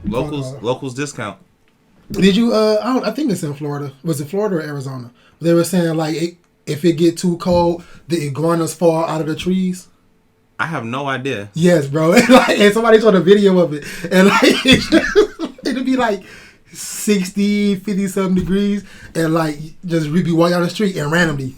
Locals discount. Did you? I think it's in Florida. Was it Florida or Arizona? They were saying like if it get too cold, the iguanas fall out of the trees. I have no idea. Yes, bro. And somebody showed a video of it, and like it'd be like 60, 50 something degrees, and like just we'd be walking down the street and randomly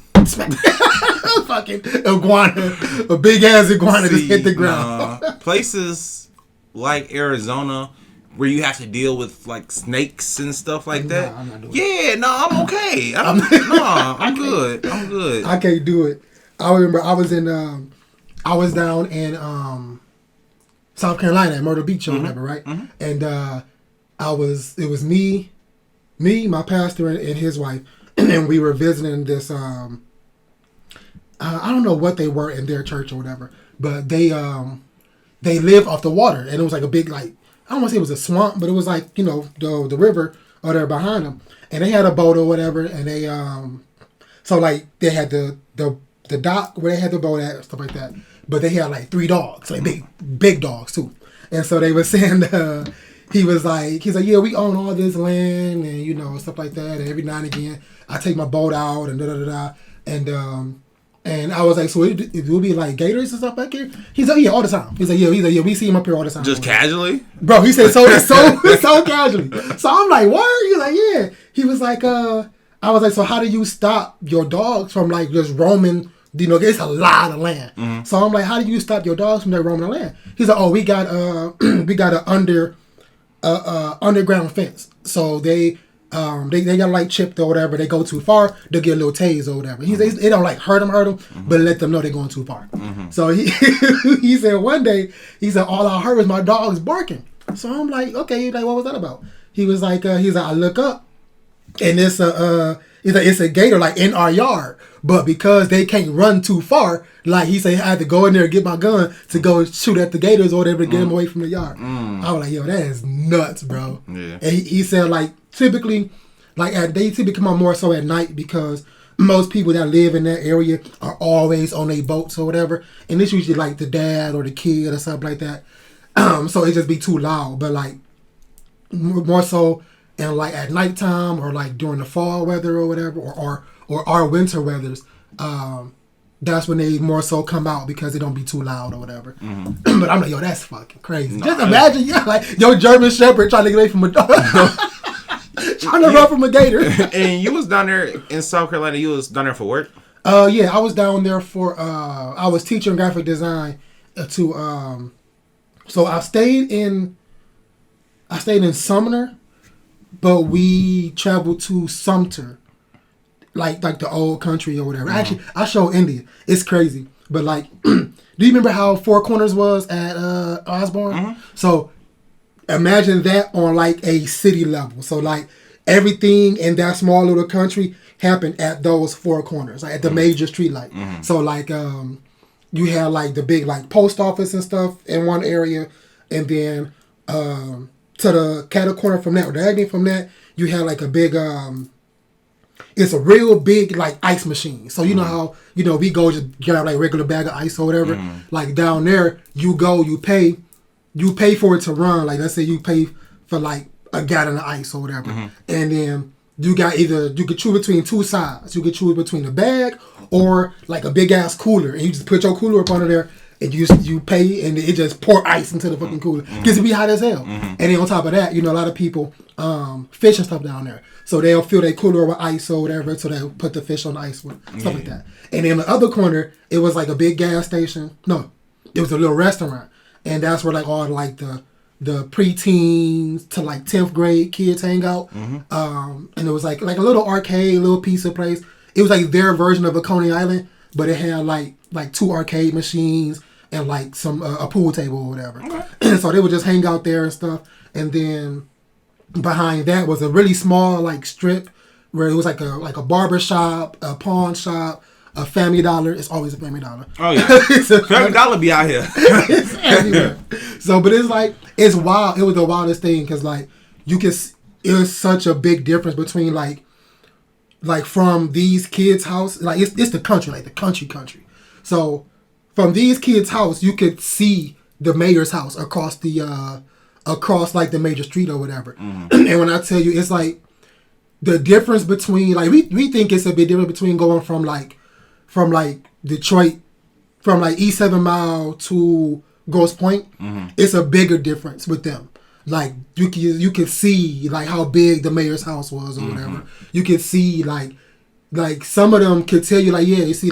fucking iguana, a big ass iguana just hit the ground. Places like Arizona where you have to deal with like snakes and stuff like that. I'm not doing it. I'm okay. I'm good. I'm good. I can't do it. I remember I was down in South Carolina at Myrtle Beach or whatever, right? Mm-hmm. And it was me, my pastor and his wife, and we were visiting this I don't know what they were in their church or whatever, but they live off the water, and it was like a big, like, I don't want to say it was a swamp, but it was like, the river or there behind them, and they had a boat or whatever, and they so like they had the dock where they had the boat at, stuff like that, but they had like 3 dogs, like big dogs too, and so they were saying he's like, yeah, we own all this land and stuff like that, and every now and again I take my boat out and and I was like, so it will be like gators and stuff back here? He's like, yeah, all the time. He's like, yeah, we see him up here all the time. Just casually? Bro, he said so casually. So I'm like, what? He's like, yeah. He was like, I was like, so how do you stop your dogs from like just roaming? It's a lot of land. Mm-hmm. So I'm like, how do you stop your dogs from roaming the land? He's like, oh, we got an underground fence. So they got like chipped or whatever. They go too far, they'll get a little tase or whatever. They don't like hurt them, mm-hmm. but let them know they're going too far. Mm-hmm. So he said one day, all I heard was my dogs barking. So I'm like, okay. He's like, what was that about? He was like, I look up, and it's a gator like in our yard, but because they can't run too far, like he said, I had to go in there and get my gun to go shoot at the gators or whatever to get them away from the yard. I was like, yo, that is nuts, bro. Yeah. And he said like typically, like they typically come out more so at night because most people that live in that area are always on their boats or whatever, and it's usually like the dad or the kid or something like that. So it just be too loud, but like more so. And like at nighttime or like during the fall weather or whatever, or our winter weathers, that's when they more so come out because they don't be too loud or whatever. Mm-hmm. But I'm like, yo, that's fucking crazy. Just imagine, like your German Shepherd trying to get away from a dog, trying to run from a gator. And you was down there in South Carolina. You was down there for work? Yeah, I was down there for. I was teaching graphic design to. So I stayed in Sumner. But we traveled to Sumter, like the old country or whatever. Mm-hmm. Actually, I show India. It's crazy. But like, do you remember how Four Corners was at Osborne? Mm-hmm. So imagine that on like a city level. So like everything in that small little country happened at those Four Corners, like at the major street light. Mm-hmm. So like you had like the big like post office and stuff in one area, and then to the cattle corner from that, or diagonally from that, you had like a big, it's a real big like ice machine. So you know how, we go just grab like regular bag of ice or whatever. Mm-hmm. Like down there, you pay for it to run. Like let's say you pay for like a gallon of ice or whatever. Mm-hmm. And then you could choose between 2 sides. You could choose between a bag or like a big ass cooler. And you just put your cooler up under there. And you pay, and it just pour ice into the fucking cooler. Because it be hot as hell. Mm-hmm. And then on top of that, a lot of people fish and stuff down there. So they'll fill their cooler with ice or whatever, so they'll put the fish on the ice with stuff like that. And in the other corner, it was like a big gas station. No, it was a little restaurant. And that's where like all like the preteens to like 10th grade kids hang out. Mm-hmm. And it was like a little arcade, little pizza place. It was like their version of a Coney Island, but it had like 2 arcade machines and like some a pool table or whatever. Okay. So they would just hang out there and stuff. And then behind that was a really small like strip where it was like a barber shop, a pawn shop, a Family Dollar. It's always a Family Dollar. Oh yeah, Family Dollar be out here. It's everywhere. So, but it's like it's wild. It was the wildest thing because like it was such a big difference between like from these kids' house. Like it's the country, like the country. So from these kids' house, you could see the mayor's house across the across like the major street or whatever. And when I tell you, it's like the difference between like we think it's a bit different between going from Detroit, from like East 7 Mile to Grosse Pointe. It's a bigger difference with them. Like you could see like how big the mayor's house was or whatever. You could see like some of them could tell you like, yeah, you see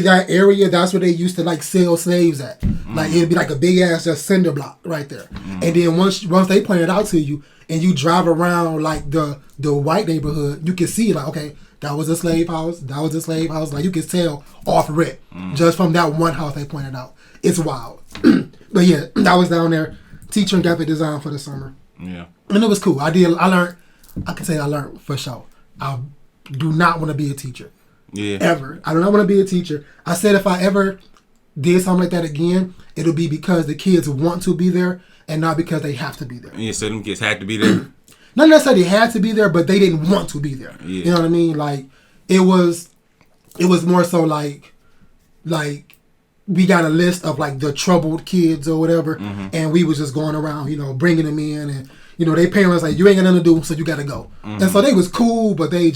that area, that's where they used to like sell slaves at. Like it'd be like a big ass just cinder block right there. And then once they point it out to you and you drive around like the white neighborhood, you can see like, okay, that was a slave house, that was a slave house. Like you can tell off rip just from that one house they pointed out. It's wild. But yeah, I was down there teaching graphic design for the summer. Yeah. And it was cool. I learned for sure. I do not want to be a teacher. Yeah. Ever. I do not want to be a teacher. I said if I ever did something like that again, it'll be because the kids want to be there and not because they have to be there. Yeah, so them kids had to be there. Not necessarily they had to be there, but they didn't want to be there. Yeah. You know what I mean? Like it was more so like we got a list of like the troubled kids or whatever, and we was just going around, bringing them in, and their parents like, you ain't got nothing to do, so you got to go. And so they was cool, but they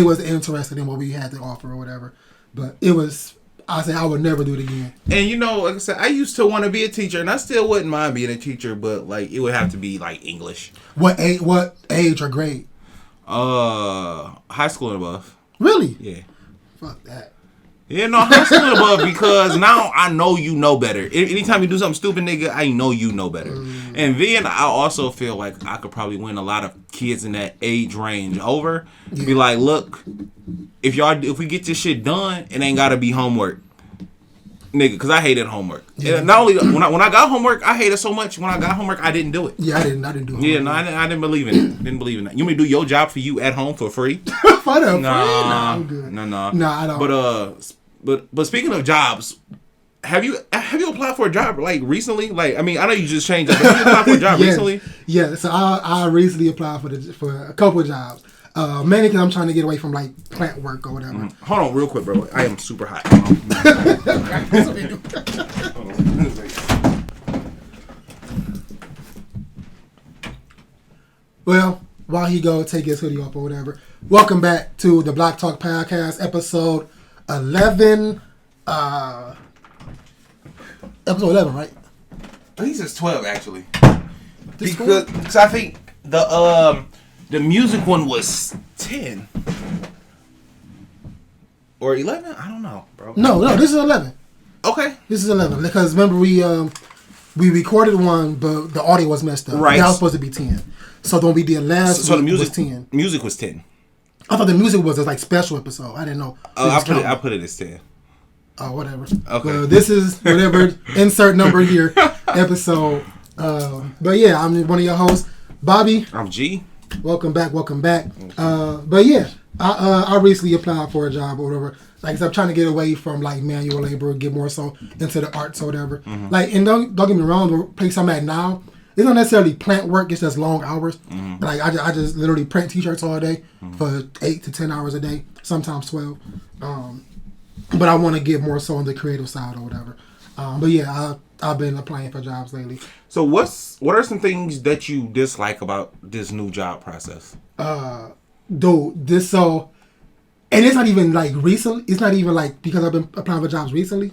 wasn't interested in what we had to offer or whatever. But I said I would never do it again. And like I said, I used to want to be a teacher, and I still wouldn't mind being a teacher, but like it would have to be like English. What age or grade? High school and above. Really? Yeah. Fuck that. Yeah, no, high school and above, because now I know you know better. Anytime you do something stupid, nigga, I know you know better. And then I also feel like I could probably win a lot of kids in that age range over. Yeah. Be like, look, if we get this shit done, it ain't gotta be homework, nigga, because I hated homework. Yeah. And not only when I got homework, I hated so much. When I got homework, I didn't do it. Yeah, I didn't do homework. Yeah, no, I didn't believe in it. Didn't believe in that. You want me to do your job for you at home for free? Nah, I'm good. No. Nah, I don't. But speaking of jobs, have you applied for a job like recently? Like, I mean, I know you just changed it, but have you applied for a job recently? Yeah, so I recently applied for a couple of jobs. Mainly because I'm trying to get away from like plant work or whatever. Hold on, real quick, bro. I am super hot. Well, while he go take his hoodie off or whatever, welcome back to the Block Talk Podcast, episode 11. Episode 11, right? I think it's 12 actually. Because I think the music one was 10 or 11. I don't know, bro. No, this is 11. Okay, this is 11 because remember we recorded one, but the audio was messed up. Right, that was supposed to be 10. So then we did last. So the music was 10. Music was 10. I thought the music was a like special episode. I didn't know. Oh, I put it as 10. Oh, whatever. Okay. Well, this is whatever insert number here episode. But yeah, I'm one of your hosts, Bobby. I'm G. Welcome back. But yeah, I recently applied for a job or whatever. Like I said, I'm trying to get away from like manual labor, get more so into the arts or whatever. Like, and don't get me wrong, the place I'm at now, it's not necessarily plant work. It's just long hours. Like I just literally print t-shirts all day for 8 to 10 hours a day, sometimes 12. But I want to get more so on the creative side or whatever. But yeah, I've been applying for jobs lately. So what are some things that you dislike about this new job process? Dude, and it's not even like recently. It's not even like because I've been applying for jobs recently.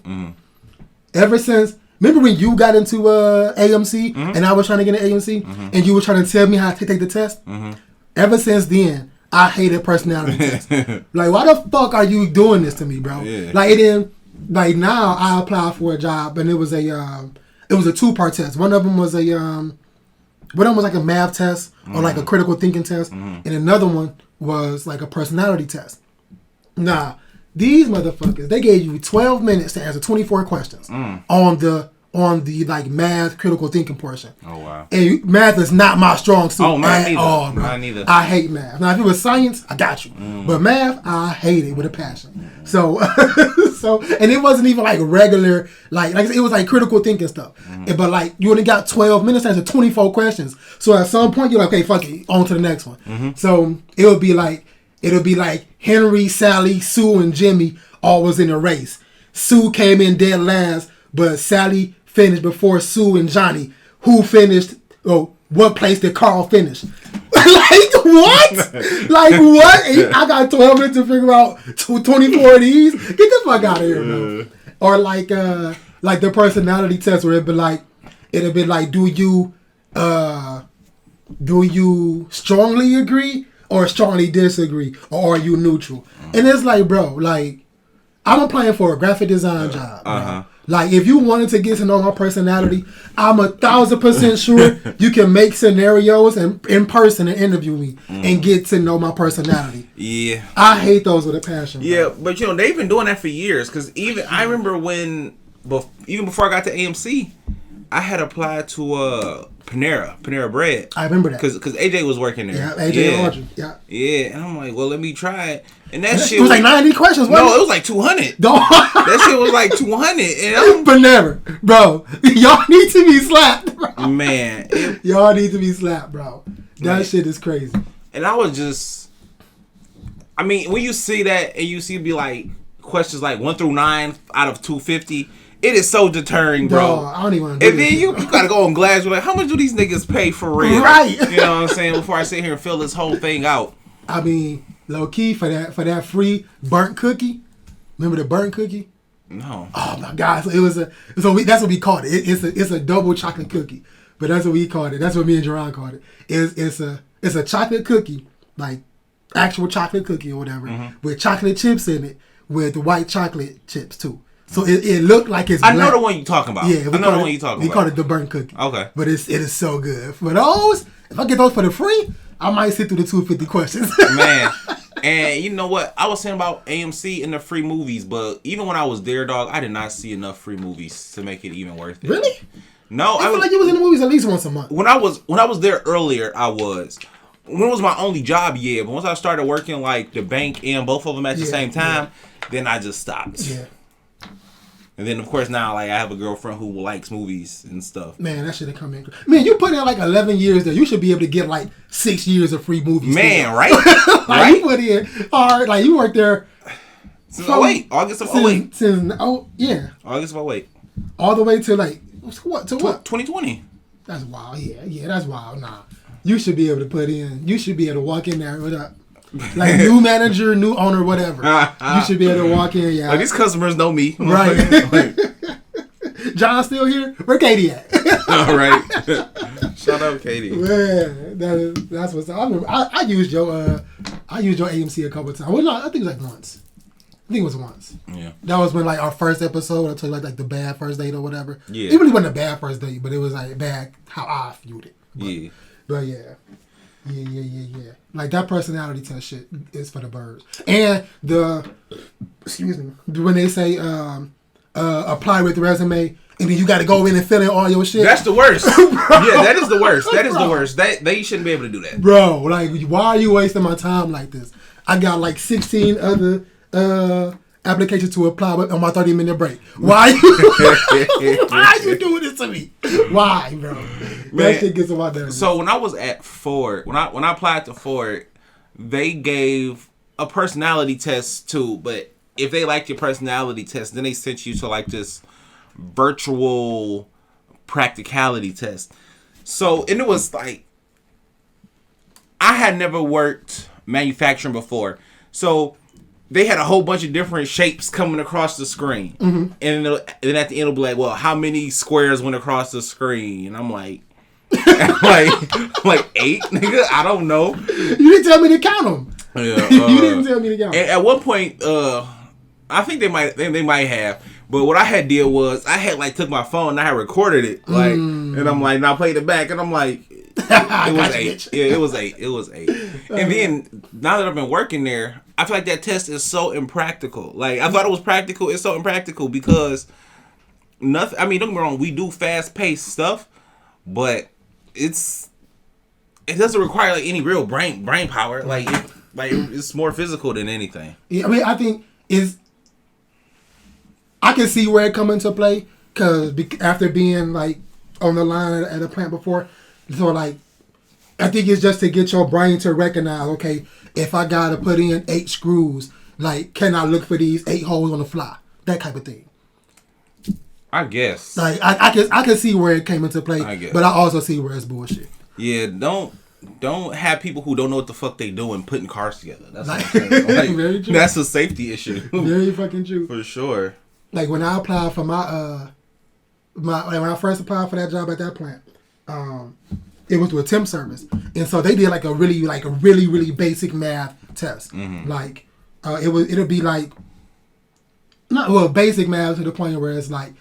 Ever since, remember when you got into AMC and I was trying to get an AMC and you were trying to tell me how to take the test? Ever since then, I hated personality tests. Like, why the fuck are you doing this to me, bro? Yeah. Like, it didn't. Like now, I applied for a job and it was a 2-part test. One of them was like a math test or like a critical thinking test, and another one was like a personality test. Nah, these motherfuckers, they gave you 12 minutes to answer 24 questions on the like math critical thinking portion. Oh wow! And math is not my strong suit. Oh, mine neither. All, mine neither. I hate math. Now if it was science, I got you. But math, I hate it with a passion. So and it wasn't even like regular like it was like critical thinking stuff. But like you only got 12 minutes to answer 24 questions. So at some point you're like, okay, fuck it, on to the next one. So it'll be like Henry, Sally, Sue, and Jimmy all was in a race. Sue came in dead last, but Sally finished before Sue and Johnny. who finished, or what place did Carl finish? Like, what? Like, what? I got 12 minutes to figure out 24 of these? Get the fuck out of here, bro. Or like the personality test where it'll be like, do you strongly agree or strongly disagree? Or are you neutral? And it's like, bro, like, I'm applying for a graphic design job, bro. Like, if you wanted to get to know my personality, I'm 1,000% sure you can make scenarios and in person and interview me and get to know my personality. Yeah. I hate those with a passion. Yeah, bro. but they've been doing that for years. Because I remember even before I got to AMC, I had applied to Panera Bread. I remember that. Because AJ was working there. Yeah, AJ and Audrey. Yeah. Yeah, and I'm like, well, let me try it. And that shit was like 90 questions, wasn't it was like 200. No. That shit was like 200. And Panera, bro. Y'all need to be slapped, bro. Man. Y'all need to be slapped, bro. That shit is crazy. And I was just... I mean, when you see that and you see it be like questions like 1 through 9 out of 250... It is so deterring, bro. I don't even want to do and then you gotta go on Glass. You're like, how much do these niggas pay for real? Right. You know what I'm saying? Before I sit here and fill this whole thing out. I mean, low key for that free burnt cookie. Remember the burnt cookie? No. Oh my God! So that's what we called it. It's a double chocolate cookie, but that's what we called it. That's what me and Jerron called it. It's a chocolate cookie, like actual chocolate cookie or whatever, with chocolate chips in it, with the white chocolate chips too. So it looked like it's black. I know the one you're talking about. Yeah, I know the one you're talking about. We call it the burnt cookie. Okay. But it is so good. For those, if I get those for the free, I might sit through the 250 questions. Man. And you know what? I was saying about AMC and the free movies, but even when I was there, dog, I did not see enough free movies to make it even worth it. Really? No. I feel like you was in the movies at least once a month. When I was there earlier, I was. When it was my only job, yeah. But once I started working like the bank and both of them at the same time, then I just stopped. Yeah. And then, of course, now like I have a girlfriend who likes movies and stuff. Man, that should have come in. Man, you put in like 11 years there. You should be able to get like 6 years of free movies. Man, right? Like right? You put in hard. Like you worked there since 08. August of 08. Yeah. August of 08. All the way to like, what? To what? 2020. That's wild. Yeah, that's wild. Nah. You should be able to put in. You should be able to walk in there with a like new manager, new owner, whatever. You should be able to walk in. Yeah, like these customers know me, right? John still here? Where Katie at? All right. Shout out Katie. Man, that's what's up. I remember I used your AMC a couple of times. Well, no, I think it was like once. I think it was once. Yeah. That was when like our first episode. I took like the bad first date or whatever. Yeah. It really wasn't a bad first date, but it was like bad how I viewed it. But yeah. Yeah. Like that personality test shit is for the birds. And when they say apply with the resume and then you got to go in and fill in all your shit. That's the worst. Yeah, that is the worst. That is the worst. They shouldn't be able to do that. Bro, like why are you wasting my time like this? I got like 16 other applications to apply with on my 30-minute break. Why are you doing this to me? Why, bro? That shit gets on my nerves. So when I was at Ford, when I applied to Ford, they gave a personality test too. But if they liked your personality test, then they sent you to like this virtual practicality test. So and it was like I had never worked manufacturing before, so they had a whole bunch of different shapes coming across the screen. And then at the end it'll be like, well, how many squares went across the screen? And I'm like, like 8, nigga. I don't know. You didn't tell me to count them. Yeah, you didn't tell me to count them. And at one point, I think they might have. But what I had did was I had like took my phone and I had recorded it, like, and I'm like, now played it back, and I'm like, it was 8. Yeah, it was 8. It was 8. And then now that I've been working there, I feel like that test is so impractical. Like I thought it was practical. It's so impractical because nothing. I mean, don't get me wrong. We do fast paced stuff, but it doesn't require like any real brain power. Like it's more physical than anything. Yeah, I mean, I think I can see where it come into play because after being like on the line at a plant before, so like I think it's just to get your brain to recognize, okay, if I gotta put in 8 screws, like can I look for these 8 holes on the fly? That type of thing. I guess. Like I can see where it came into play, I guess. but I also see where it's bullshit. Yeah, don't have people who don't know what the fuck they doing putting cars together. That's Like, what I'm saying. Like, very true. That's a safety issue. Very fucking true. For sure. Like when I applied for my when I first applied for that job at that plant, it was through a temp service, and so they did like a really basic math test. Mm-hmm. Like it'll be like basic math to the point where it's like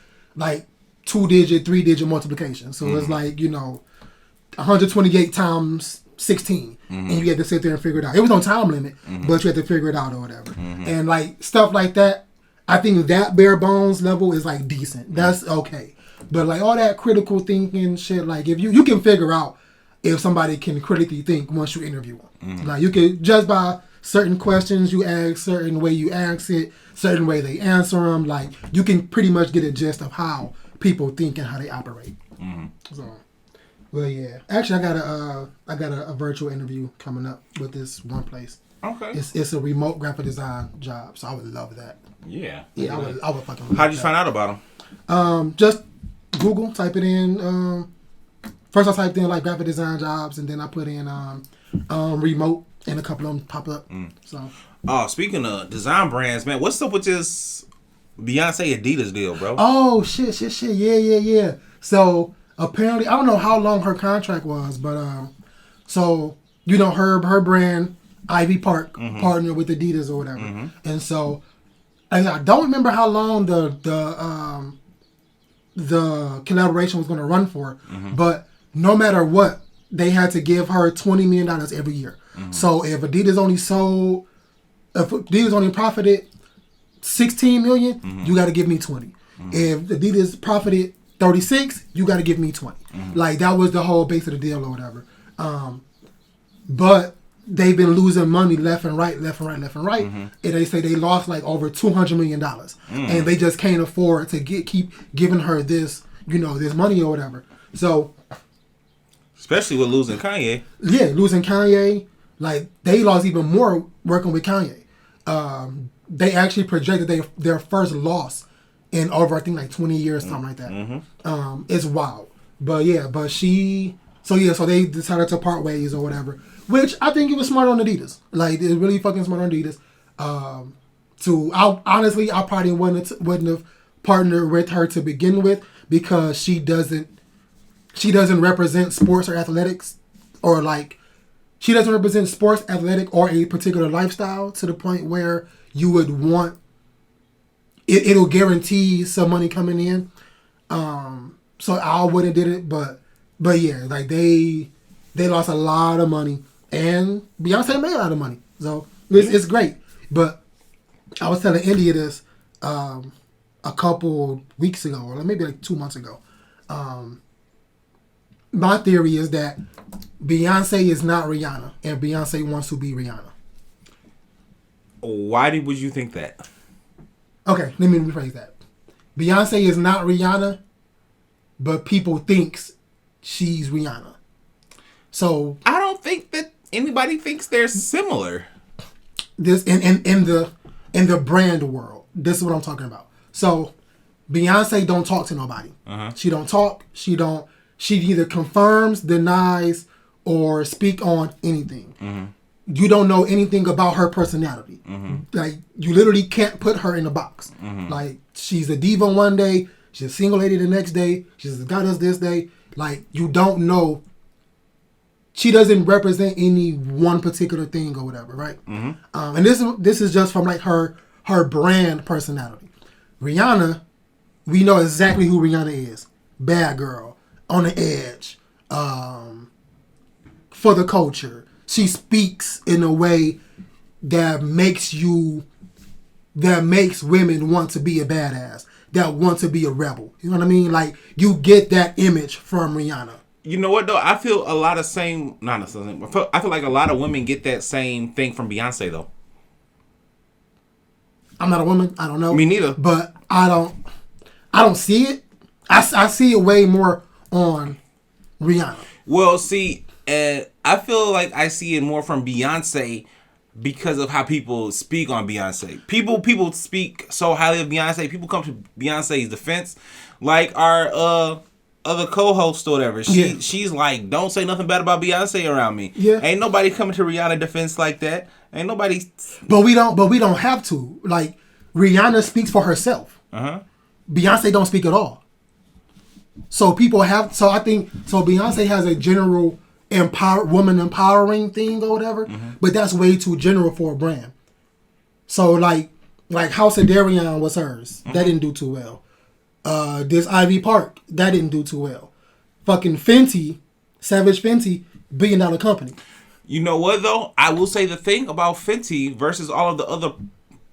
2-digit, 3-digit multiplication. So it's like 128 times 16, and you had to sit there and figure it out. It was no time limit, but you had to figure it out or whatever. And like stuff like that, I think that bare bones level is like decent. That's okay. But like all that critical thinking shit, like if you can figure out if somebody can critically think once you interview them. Like you can just by certain questions you ask, certain way you ask it, certain way they answer them. Like you can pretty much get a gist of how people think and how they operate. So, well, yeah. Actually, I got a virtual interview coming up with this one place. Okay. It's a remote graphic design job, so I would love that. Yeah. Yeah, I would fucking love How did you find out about them? Just Google, type it in. First I typed in like graphic design jobs, and then I put in remote, and a couple of them pop up. So. Oh, speaking of design brands, man, what's up with this Beyonce Adidas deal, bro? Oh shit, yeah. So apparently, I don't know how long her contract was, but so her brand Ivy Park partnered with Adidas or whatever, and so I don't remember how long the collaboration was going to run for, but no matter what, they had to give her $20 million every year. So if Adidas only profited $16 million, you got to give me 20. If Adidas profited 36, you got to give me 20. Like that was the whole base of the deal or whatever. But they've been losing money left and right. And they say they lost like over $200 million, and they just can't afford to keep giving her this, this money or whatever. So, especially with losing Kanye. Yeah, losing Kanye. Like they lost even more working with Kanye. They actually projected their first loss in over I think like 20 years, something like that. It's wild, but so they decided to part ways or whatever, which I think it was smart on Adidas. Like it's really fucking smart on Adidas. I probably wouldn't have partnered with her to begin with because she doesn't represent sports or athletics, or like she doesn't represent sports, athletic, or a particular lifestyle to the point where you would want it'll guarantee some money coming in. So I wouldn't did it, but yeah, like they lost a lot of money, and Beyonce made a lot of money, so it's great. But I was telling India this a couple weeks ago, or maybe like 2 months ago. My theory is that Beyonce is not Rihanna, and Beyonce wants to be Rihanna. Why would you think that? Okay, let me rephrase that. Beyonce is not Rihanna, but people thinks she's Rihanna. So I don't think that anybody thinks they're similar. This in the brand world, this is what I'm talking about. So Beyonce don't talk to nobody. She don't talk. She either confirms, denies, or speak on anything. You don't know anything about her personality. Like you literally can't put her in a box. Like she's a diva one day, she's a single lady the next day, she's a goddess this day. Like you don't know. She doesn't represent any one particular thing or whatever, right? And this is just from like her brand personality. Rihanna, we know exactly who Rihanna is. Bad girl, on the edge, for the culture. She speaks in a way that makes women want to be a badass, that want to be a rebel. You know what I mean? Like you get that image from Rihanna. You know what though? I feel a lot of same. Not necessarily. I feel like a lot of women get that same thing from Beyonce though. I'm not a woman. I don't know. Me neither. But I don't see it. I see it way more on Rihanna. Well, see, I feel like I see it more from Beyonce because of how people speak on Beyonce. People speak so highly of Beyonce. People come to Beyonce's defense, like our other co-host or whatever. She's like, don't say nothing bad about Beyonce around me. Yeah. Ain't nobody coming to Rihanna defense like that. Ain't nobody. But we don't have to. Like, Rihanna speaks for herself. Beyonce don't speak at all. So people have. So I think Beyonce has a general woman empowering thing or whatever, but that's way too general for a brand. So like House of Darion was hers. That didn't do too well. This Ivy Park, that didn't do too well. Fucking Fenty, Savage Fenty, $1 billion company. You know what though? I will say the thing about Fenty versus all of the other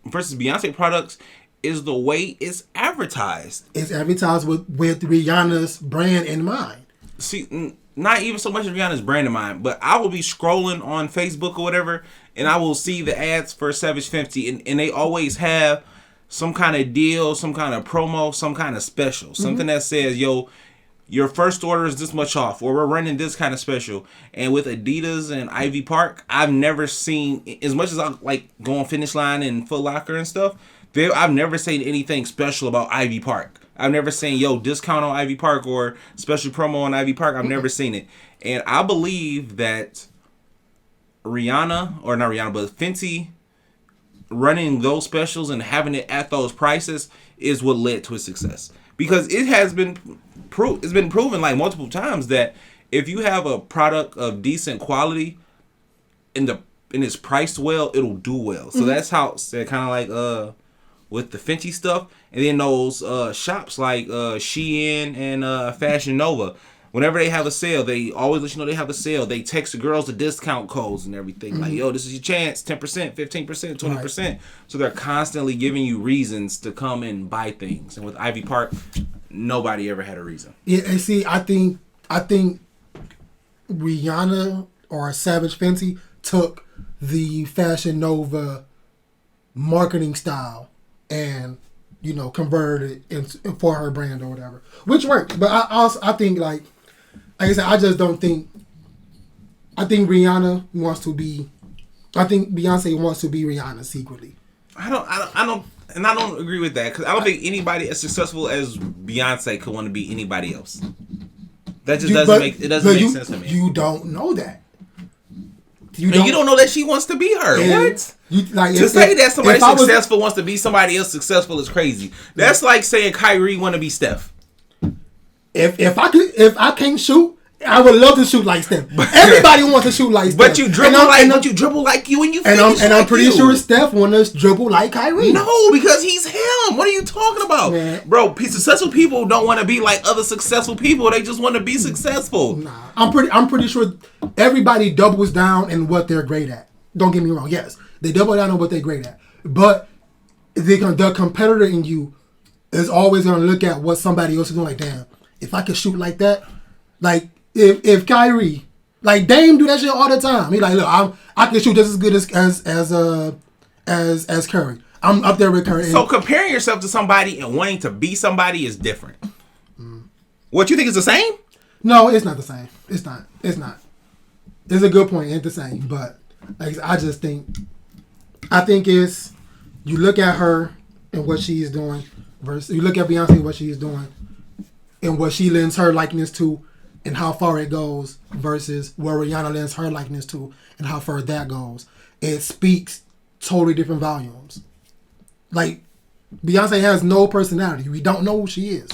versus Beyonce products is the way it's advertised. It's advertised with Rihanna's brand in mind. See, not even so much of Rihanna's brand in mind, but I will be scrolling on Facebook or whatever, and I will see the ads for Savage Fenty, and they always have some kind of deal, some kind of promo, some kind of special. Something that says, yo, your first order is this much off, or we're running this kind of special. And with Adidas and Ivy Park, I've never seen, as much as I like go on Finish Line and Foot Locker and stuff, I've never seen anything special about Ivy Park. I've never seen, yo, discount on Ivy Park or special promo on Ivy Park. I've never seen it. And I believe that Rihanna, or not Rihanna, but Fenty running those specials and having it at those prices is what led to its success. Because it has been proven like multiple times that if you have a product of decent quality and it's priced well, it'll do well. So that's how it's kind of like with the Fenty stuff, and then those shops like Shein and Fashion Nova. Whenever they have a sale, they always let you know they have a sale. They text the girls the discount codes and everything. Like, yo, this is your chance, 10%, 15%, 20%. Right. So they're constantly giving you reasons to come and buy things. And with Ivy Park, nobody ever had a reason. Yeah, and see, I think Rihanna or Savage Fenty took the Fashion Nova marketing style and, you know, converted it for her brand or whatever, which worked. But I think like I said, I just don't think. I think Rihanna wants to be. I think Beyonce wants to be Rihanna secretly. I don't agree with that because I don't think anybody as successful as Beyonce could want to be anybody else. That just doesn't make sense to me. You don't know that. You don't know that she wants to be her. What? Say that somebody successful wants to be somebody else successful is crazy. That's like saying Kyrie want to be Steph. If I can't shoot, I would love to shoot like Steph. Everybody wants to shoot like Steph. But you dribble like you and you finish and I'm pretty sure Steph wants to dribble like Kyrie. No, because he's him. What are you talking about? Man. Bro, successful people don't want to be like other successful people. They just want to be successful. Nah. I'm pretty sure everybody doubles down in what they're great at. Don't get me wrong. Yes, they double down on what they're great at. But the competitor in you is always going to look at what somebody else is doing. Like, damn, if I could shoot like that, like if Kyrie, like Dame do that shit all the time. He like, look, I can shoot just as good as Curry. I'm up there with Curry. So comparing yourself to somebody and wanting to be somebody is different. What you think is the same? No, it's not the same. It's not. It's a good point. It ain't the same, but like I think it's you look at her and what she's doing versus you look at Beyonce and what she's doing and what she lends her likeness to and how far it goes versus where Rihanna lends her likeness to and how far that goes. It speaks totally different volumes. Like, Beyonce has no personality. We don't know who she is.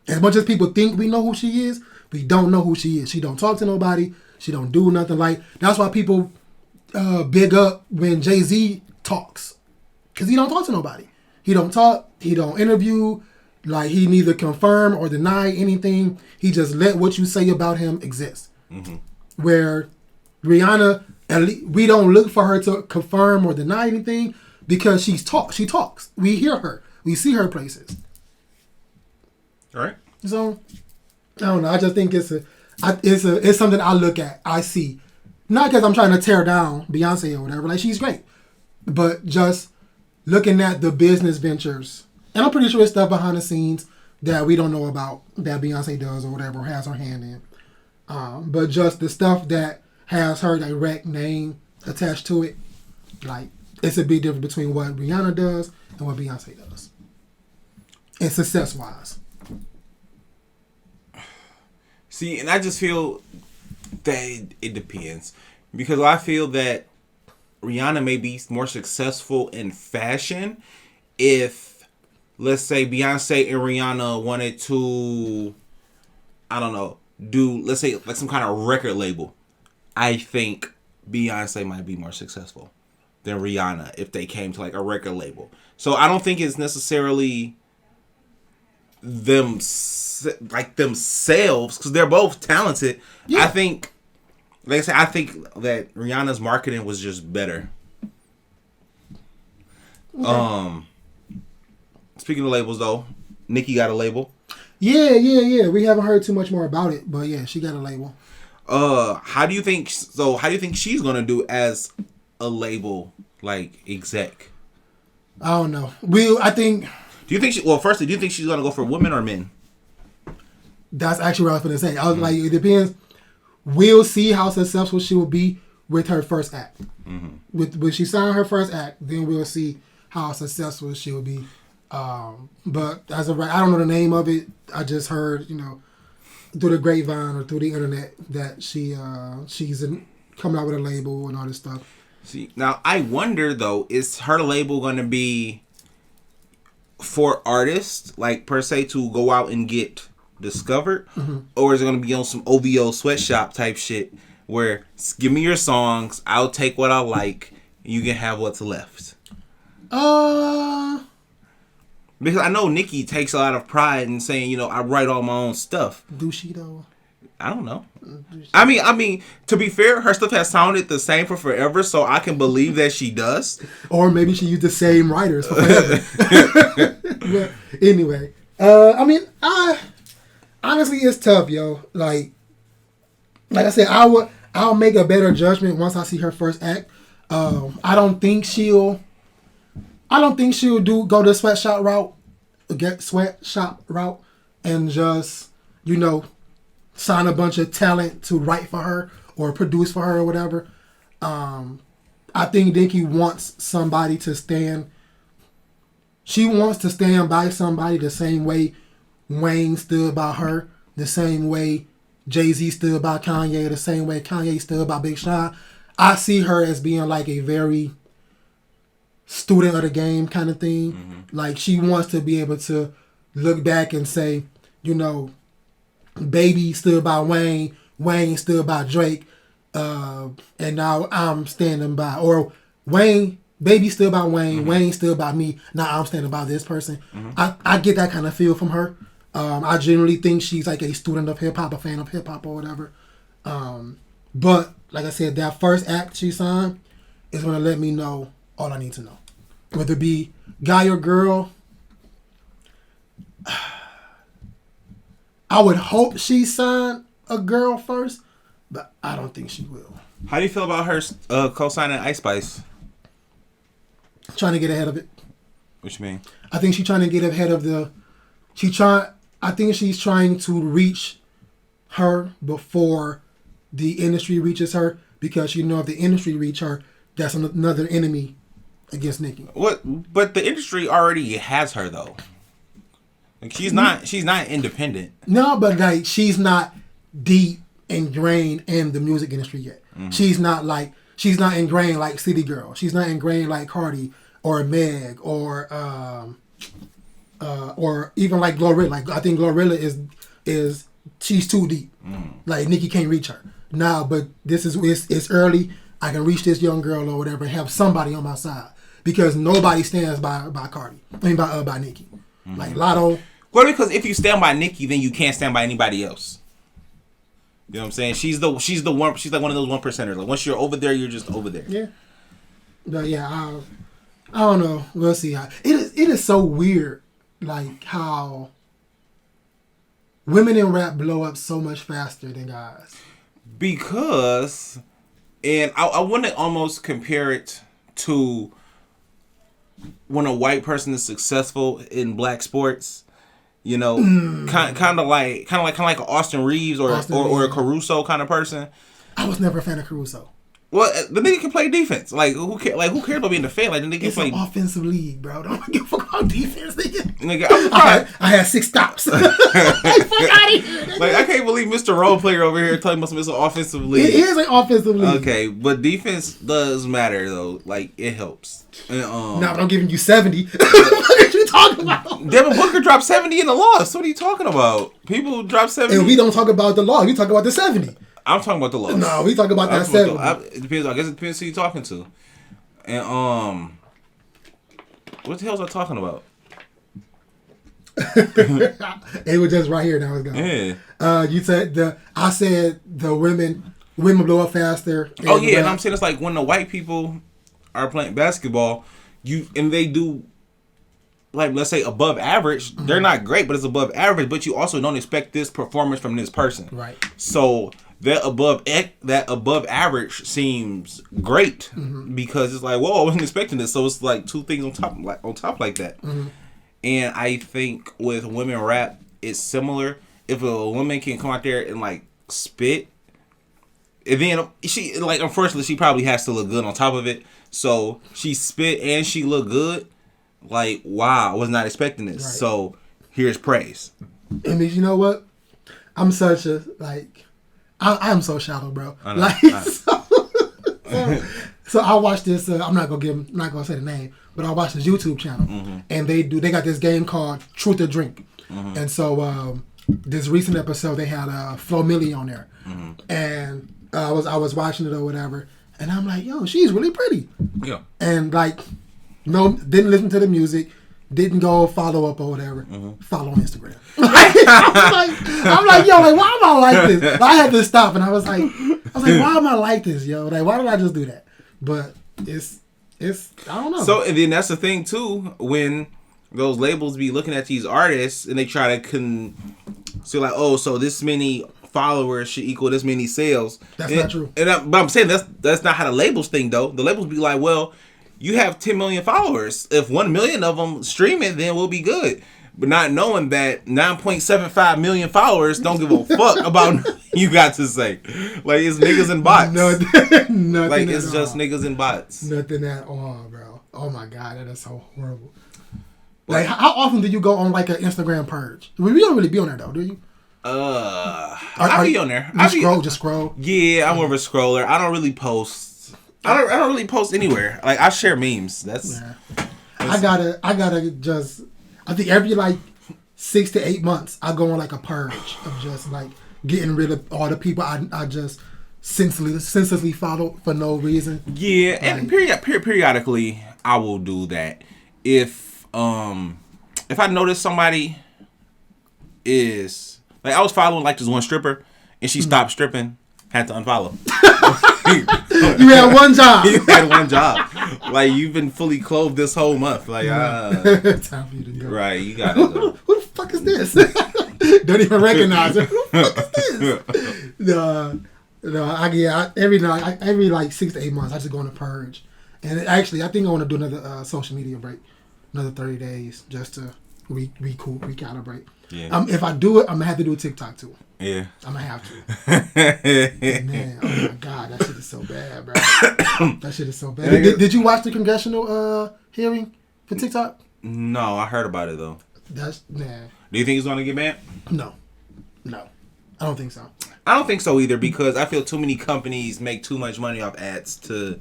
As much as people think we know who she is, we don't know who she is. She don't talk to nobody. She don't do nothing. Like, that's why people big up when Jay-Z talks. Because he don't talk to nobody. He don't talk. He don't interview. Like, he neither confirm or deny anything. He just let what you say about him exist. Mm-hmm. Where Rihanna, at least, we don't look for her to confirm or deny anything because she talks. We hear her. We see her places. All right. So, I don't know. I just think it's something I look at. I see. Not because I'm trying to tear down Beyonce or whatever. Like, she's great. But just looking at the business ventures. And I'm pretty sure it's stuff behind the scenes that we don't know about that Beyonce does or whatever, or has her hand in. But just the stuff that has her direct name attached to it, Like, it's a big difference between what Rihanna does and what Beyonce does. And success-wise. See, and I just feel that it depends. Because I feel that Rihanna may be more successful in fashion if, let's say, Beyonce and Rihanna wanted to, I don't know, do, let's say, like some kind of record label. I think Beyonce might be more successful than Rihanna if they came to like a record label. So I don't think it's necessarily like themselves, because they're both talented. Yeah. I think, like I said, I think that Rihanna's marketing was just better. Okay. Speaking of labels, though, Nicki got a label. Yeah. We haven't heard too much more about it, but yeah, she got a label. How do you think she's gonna do as a label like exec? I don't know. I think. Do you think firstly, do you think she's gonna go for women or men? That's actually what I was gonna say. I was like, it depends. We'll see how successful she will be with her first act. Mm-hmm. When she signed her first act, then we'll see how successful she will be. But as of right, I don't know the name of it. I just heard, through the grapevine or through the internet that she's coming out with a label and all this stuff. See, now I wonder though, is her label going to be for artists, like per se, to go out and get discovered, or is it going to be on some OVO sweatshop type shit where give me your songs, I'll take what I like, and you can have what's left? Because I know Nicki takes a lot of pride in saying, I write all my own stuff. Do she though? I don't know. I mean, to be fair, her stuff has sounded the same for forever, so I can believe that she does. Or maybe she used the same writers for forever. But anyway, honestly, it's tough, yo. Like I said, I'll make a better judgment once I see her first act. I don't think she'll go the sweatshop route, and just sign a bunch of talent to write for her or produce for her or whatever. I think Nicki wants somebody to stand. She wants to stand by somebody the same way Wayne stood by her, the same way Jay-Z stood by Kanye, the same way Kanye stood by Big Sean. I see her as being like a very student of the game kind of thing. Mm-hmm. Like, she wants to be able to look back and say, Baby stood by Wayne, Wayne stood by Drake, and now I'm standing by, or Baby stood by Wayne, mm-hmm. Wayne stood by me, now I'm standing by this person. Mm-hmm. I get that kind of feel from her. I generally think she's like a student of hip-hop, a fan of hip-hop or whatever. But, like I said, that first act she signed is going to let me know all I need to know. Whether it be guy or girl, I would hope she signed a girl first, but I don't think she will. How do you feel about her co-signing Ice Spice? Trying to get ahead of it. What you mean? I think she's trying to get ahead of I think she's trying to reach her before the industry reaches her, because if the industry reach her, that's another enemy against Nicki. What? But the industry already has her though. Like, she's not independent. No, but like, she's not deep ingrained in the music industry yet. Mm-hmm. She's not ingrained like City Girl. She's not ingrained like Cardi or Meg or even like Glorilla. Like, I think Glorilla is she's too deep. Like, Nicki can't reach her. Nah, but it's early. I can reach this young girl or whatever and have somebody on my side, because nobody stands by Cardi. By Nicki. Mm-hmm. Like Lotto. Well, because if you stand by Nicki, then you can't stand by anybody else. You know what I'm saying? She's the one. She's like one of those 1%ers. Like, once you're over there, you're just over there. Yeah. But yeah, I don't know. We'll see how it is so weird. Like, how women in rap blow up so much faster than guys. Because, and I want to almost compare it to when a white person is successful in black sports. Kind of like an Austin Reeves or a Caruso kind of person. I was never a fan of Caruso. Well, the nigga can play defense. Like who cares? Like who cares about being the fan? Like the nigga can It's play an offensive league, bro. Don't give a fuck about defense, nigga. Nigga, I had 6 stops. Like, fuck out of here. Like I can't believe Mr. Role Player over here talking about it's an offensive league. It is an offensive league. Okay, but defense does matter though. Like it helps. And, no, but I'm giving you 70. What are you talking about? Devin Booker dropped 70 in the loss. What are you talking about? People drop 70. And we don't talk about the law. We talk about the 70. I'm talking about the loss. No, we talk about that 70. It depends. I guess it depends who you're talking to. And what the hell was I talking about? It was just right here. Now it's gone. Yeah. You said I said the women blow up faster. Oh yeah, and I'm saying it's like when the white people are playing basketball, and they do. Like, let's say above average, they're not great, but it's above average. But you also don't expect this performance from this person, right? So that above average seems great because it's like, whoa, I wasn't expecting this. So it's like two things on top like that. And I think with women rap, it's similar. If a woman can come out there and like spit, and then she like unfortunately she probably has to look good on top of it. So she spit and she look good. Like, wow, I was not expecting this. Right. So, here's praise. And you know what? I'm such a, like, I'm so shallow, bro. I know, like, so I watched this, I'm not going to say the name, but I watched this YouTube channel. And they got this game called Truth or Drink. And so, this recent episode, they had Flo Milli on there. And I was watching it or whatever. And I'm like, yo, she's really pretty. Yeah. And, like... No, didn't listen to the music. Didn't go follow up or whatever. Follow on Instagram. I'm like, yo, like, why am I like this? Like, I had to stop, and I was like, why am I like this, yo? Like, why did I just do that? But it's, I don't know. So, and then that's the thing too, when those labels be looking at these artists and they try to say like, oh, so this many followers should equal this many sales. That's not true. But I'm saying that's not how the labels think though. The labels be like, well. You have 10 million followers. If 1 million of them stream it, then we'll be good. But not knowing that 9.75 million followers don't give a fuck about you got to say. Like, it's niggas and bots. Nothing like, it's at just all. Niggas and bots. Nothing at all, bro. Oh, my God. That is so horrible. Like, how often do you go on, like, an Instagram purge? I mean, we don't really be on there, though, do you? I be on there. Just scroll? Yeah, I'm more of a scroller. I don't really post. I don't really post anywhere. Like I share memes. That's I gotta just I think every like 6 to 8 months I go on like a purge of just like getting rid of all the people I just senselessly follow for no reason. Yeah, like, and periodically I will do that. If I notice somebody is like I was following like this one stripper and she stopped stripping, had to unfollow. You had one job. You had one job. Like you've been fully clothed this whole month. Like time for you to go. Right, you gotta go. Who the fuck is this? Don't even recognize her. Who the fuck is this? Every like 6 to 8 months I just go on a purge. And actually I think I want to do another social media break. Another 30 days just to recalibrate. Yeah. If I do it, I'm gonna have to do a TikTok too. Yeah. I'm gonna have to. Man, oh my God, that shit is so bad, bro. That shit is so bad. Did you watch the congressional hearing for TikTok? No, I heard about it though. That's man. Do you think he's gonna get banned? No, I don't think so. I don't think so either because I feel too many companies make too much money off ads to.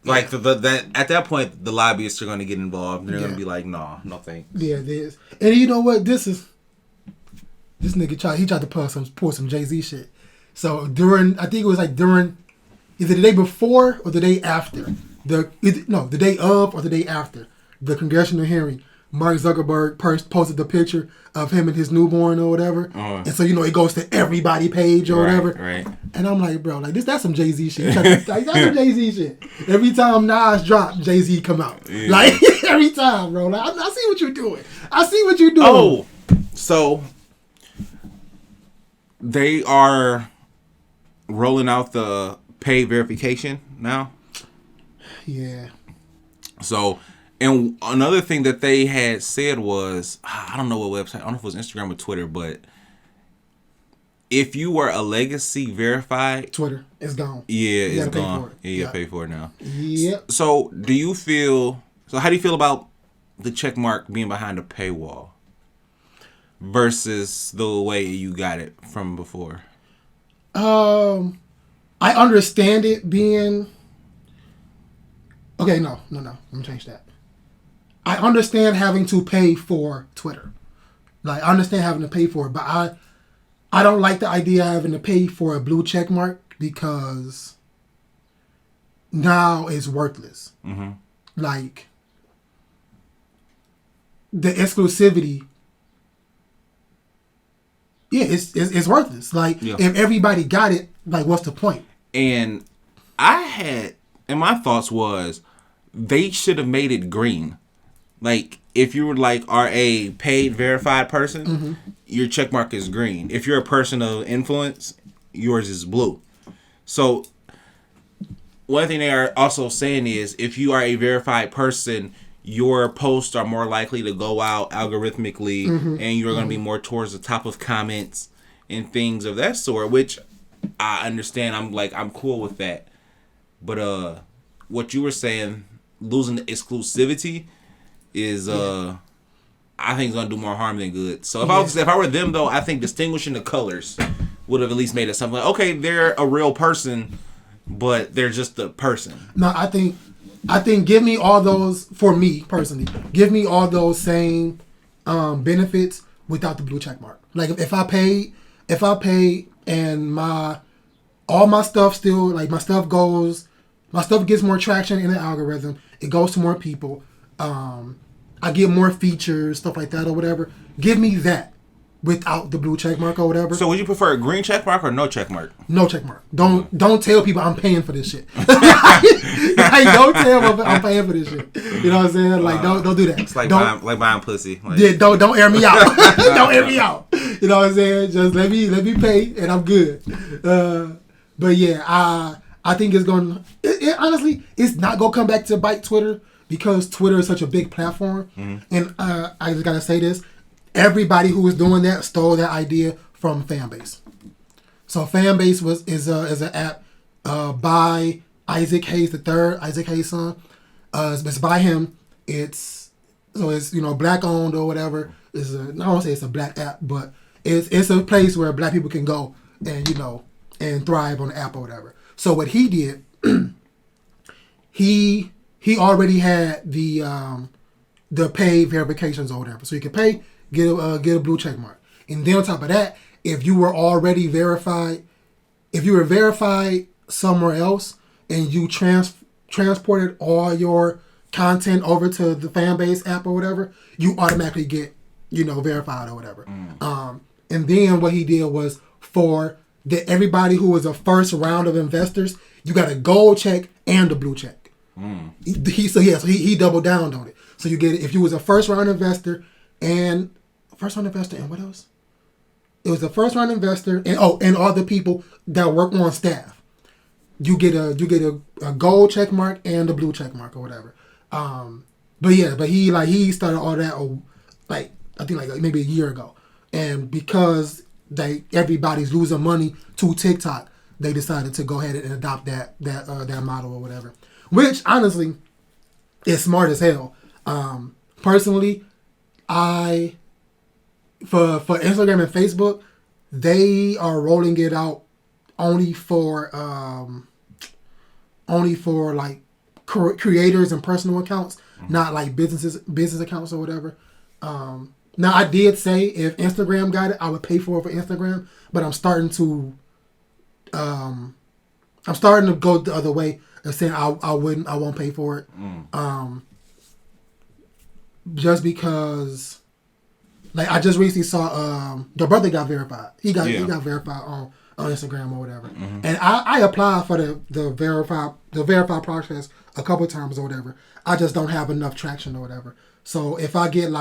Like that at that point, the lobbyists are going to get involved. And they're going to be like, "No thanks." Yeah, it is. And you know what? This nigga tried to pour some Jay-Z shit. So I think it was like during either the day before or the day after the day of or the day after the congressional hearing. Mark Zuckerberg posted the picture of him and his newborn or whatever, and so it goes to everybody page or whatever. Right. And I'm like, bro, like that's some Jay-Z shit. That's some Jay-Z shit. Every time Nas drop, Jay-Z come out. Yeah. Like every time, bro. Like I see what you're doing. Oh, so they are rolling out the pay verification now. Yeah. So. And another thing that they had said was, I don't know what website, I don't know if it was Instagram or Twitter, but if you were a legacy verified, Twitter is gone. Yeah, You it's gotta pay gone. for it. Yeah, you gotta pay for it now. Yep. So, do you feel? So, how do you feel about the check mark being behind a paywall versus the way you got it from before? I understand it being. Okay, no. Let me change that. I understand having to pay for Twitter. Like, I understand having to pay for it, but I don't like the idea of having to pay for a blue check mark because now it's worthless. Mm-hmm. Like, the exclusivity, yeah, it's worthless. Like, if everybody got it, like, what's the point? And my thoughts was, they should have made it green. Like, if you were are a paid verified person, your check mark is green. If you're a person of influence, yours is blue. So one thing they are also saying is, if you are a verified person, your posts are more likely to go out algorithmically, and you're going to be more towards the top of comments and things of that sort, which I understand. I'm cool with that. But what you were saying, losing the exclusivity is I think it's gonna do more harm than good. So if I were them though, I think distinguishing the colors would have at least made it something like, okay, they're a real person, but they're just a person. No, I think give me all those, for me personally, give me all those same benefits without the blue check mark. Like, if I pay and all my stuff still, like, my stuff gets more traction in the algorithm. It goes to more people. I get more features, stuff like that or whatever. Give me that without the blue check mark or whatever. So would you prefer a green check mark or no check mark? No check mark. Don't tell people I'm paying for this shit. Like, don't tell them I'm paying for this shit. You know what I'm saying? Like, don't do that. It's like buying pussy. Like, yeah, don't air me out. Don't air me out. You know what I'm saying? Just let me pay and I'm good. But yeah, I think it's going to... honestly, it's not going to come back to bite Twitter because Twitter is such a big platform. And I just got to say this. Everybody who was doing that stole that idea from Fanbase. So Fanbase is an app by Isaac Hayes III, Isaac Hayes' son. It's by him. It's black owned or whatever. I don't want to say it's a black app, but it's a place where black people can go and thrive on the app or whatever. So what he did, he already had the paid verifications or whatever. So you can pay, get a blue check mark. And then on top of that, if you were already verified, if you were verified somewhere else and you transported all your content over to the Fanbase app or whatever, you automatically get, verified or whatever. And then what he did was, for everybody who was a first round of investors, you got a gold check and a blue check. He doubled down on it. So you get it if you was a first round investor and what else? It was a first round investor and all the people that work on staff. You get a gold check mark and a blue check mark or whatever. But he started all that I think maybe a year ago. And because everybody's losing money to TikTok, they decided to go ahead and adopt that model or whatever. Which honestly is smart as hell. Personally, for Instagram and Facebook, they are rolling it out only for like creators and personal accounts, not like business accounts or whatever. Now I did say if Instagram got it, I would pay for Instagram, but I'm starting to go the other way and saying I won't pay for it. Just because, like, I just recently saw the brother got verified. He got verified on Instagram or whatever. And I applied for the verified process a couple of times or whatever. I just don't have enough traction or whatever. So if I did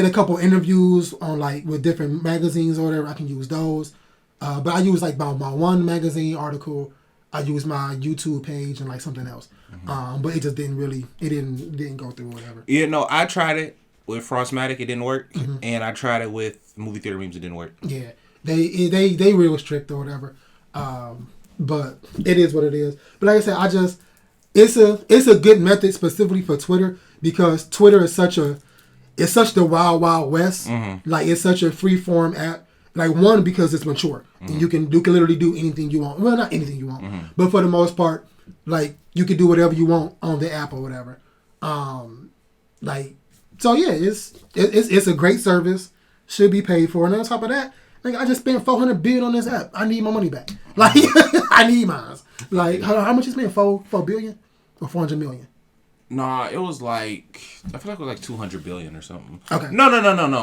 a couple interviews on with different magazines or whatever, I can use those. But I use my one magazine article. I use my YouTube page and something else. But it just didn't go through or whatever. Yeah, no, I tried it with Frostmatic, it didn't work. And I tried it with Movie Theater Memes, it didn't work. Yeah. They real strict or whatever. But it is what it is. But like I said, it's a good method specifically for Twitter because Twitter is such the wild west. Mm-hmm. Like it's such a free form app. Like one because it's mature and you can literally do anything you want. Well, not anything you want, but for the most part, like you can do whatever you want on the app or whatever. Like so yeah, it's a great service. Should be paid for, and on top of that, like I just spent $400 billion on this app. I need my money back. Like I need mine. Like how much you spent? $4 billion or $400 million? Nah, it was like I feel like it was like $200 billion or something. Okay. No,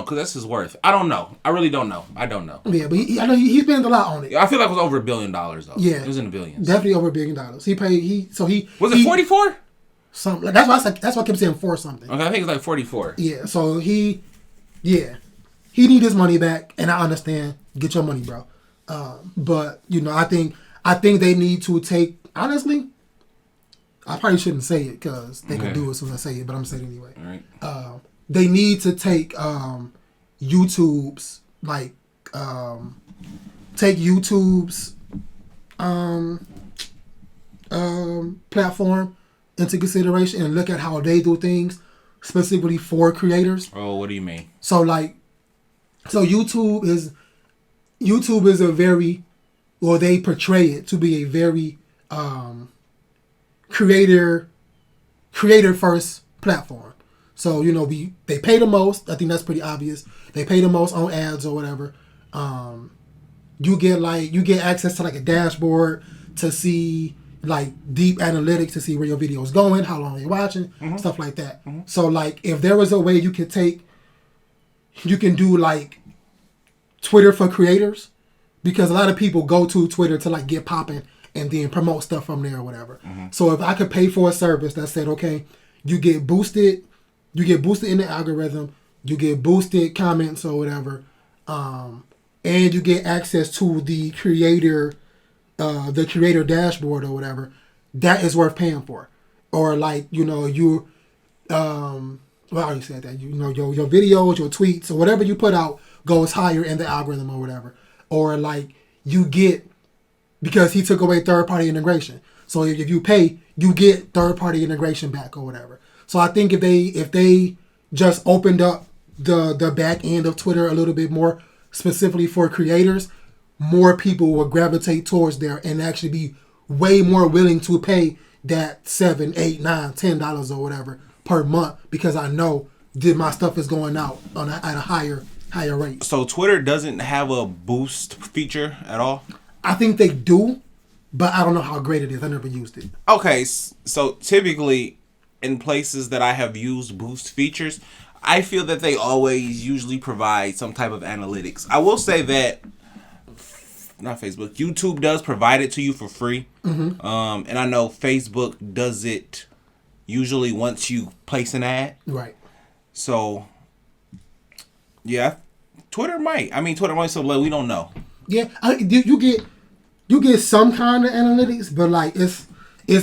because that's his worth. I don't know. I really don't know. I don't know. Yeah, but I know he spent a lot on it. I feel like it was over $1 billion though. Yeah, it was in the billions. Definitely over $1 billion. He paid. Was it 44? Something. Like, that's why I kept saying 4 something. Okay, I think it's like 44. Yeah. So he need his money back, and I understand. Get your money, bro. But I think they need to take. Honestly, I probably shouldn't say it because they can do it as soon as I say it, but I'm saying it anyway. All right. They need to take YouTube's platform into consideration and look at how they do things specifically for creators. Oh, what do you mean? So YouTube is a very, or they portray it to be a very creator first platform. So they pay the most. I think that's pretty obvious. They pay the most on ads or whatever. You get access to like a dashboard to see like deep analytics to see where your video is going, how long you're watching, stuff like that. Mm-hmm. So like if there was a way you can do like Twitter for creators, because a lot of people go to Twitter to like get popping and then promote stuff from there or whatever. Mm-hmm. So if I could pay for a service that said, okay, you get boosted in the algorithm, you get boosted comments or whatever, and you get access to the creator dashboard or whatever, that is worth paying for. Or like, you well, I already said that, your videos, your tweets, or whatever you put out goes higher in the algorithm or whatever. Or like you get, because he took away third-party integration. So if you pay, you get third-party integration back or whatever. So I think if they just opened up the back end of Twitter a little bit more specifically for creators, more people will gravitate towards there and actually be way more willing to pay that $7, $8, $9, $10 or whatever per month, because I know that my stuff is going out at a higher rate. So Twitter doesn't have a boost feature at all? I think they do, but I don't know how great it is. I never used it. Okay, so typically in places that I have used boost features, I feel that they always usually provide some type of analytics. I will say that not Facebook, YouTube does provide it to you for free. Mm-hmm. And I know Facebook does it usually once you place an ad. Right. So, yeah, Twitter might. So like, we don't know. Yeah, you get some kind of analytics, but like it's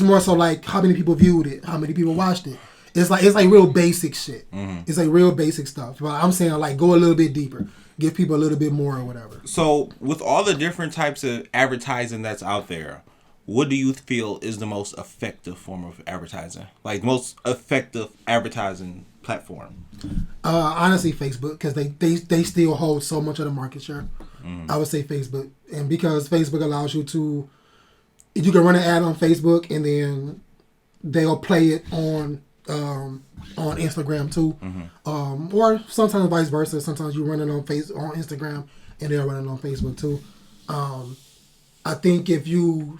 more so like how many people viewed it, how many people watched it. It's like real basic shit. Mm-hmm. It's like real basic stuff. But I'm saying like go a little bit deeper, give people a little bit more or whatever. So with all the different types of advertising that's out there, what do you feel is the most effective form of advertising? Like most effective advertising platform? Honestly, Facebook, because they still hold so much of the market share. Mm-hmm. I would say Facebook, and because Facebook allows you can run an ad on Facebook and then they'll play it on Instagram too, mm-hmm. Or sometimes vice versa. Sometimes you run it on Instagram and they'll run it on Facebook too. I think if you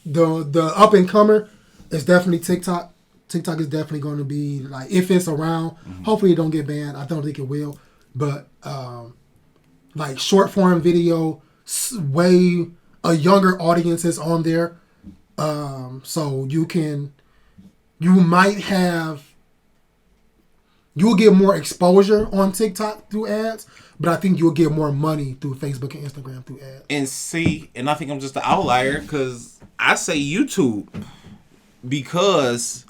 the up and comer is definitely TikTok. TikTok is definitely going to be like, if it's around, mm-hmm. hopefully it don't get banned. I don't think it will, but like short form video, way a younger audience is on there. So you'll get more exposure on TikTok through ads, but I think you'll get more money through Facebook and Instagram through ads. And I think I'm just an outlier because I say YouTube because.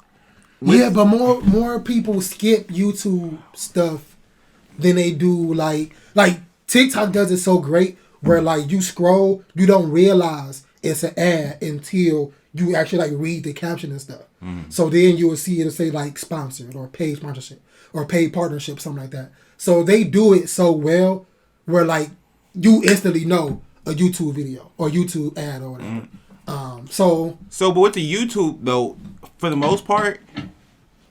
Yeah, but more people skip YouTube stuff then they do like TikTok does it so great where like you scroll, you don't realize it's an ad until you actually like read the caption and stuff. So then you will see it'll say like sponsored or paid sponsorship or paid partnership, something like that. So they do it so well where like you instantly know a YouTube video or YouTube ad or whatever. But with the YouTube though, for the most part,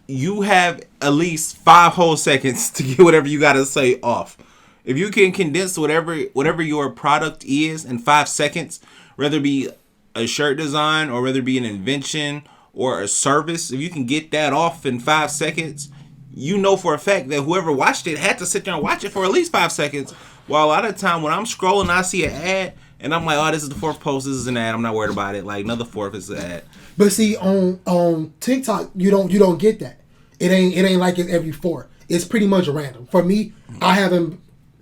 you have at least 5 whole seconds to get whatever you gotta say off. If you can condense whatever your product is in 5 seconds, whether it be a shirt design or whether it be an invention or a service, if you can get that off in 5 seconds, you know for a fact that whoever watched it had to sit there and watch it for at least 5 seconds. While a lot of the time when I'm scrolling, I see an ad and I'm like, oh, this is the 4th post, this is an ad, I'm not worried about it. Like another 4th is an ad. But see, on TikTok, you don't get that. It ain't like it's every 4. It's pretty much random. For me,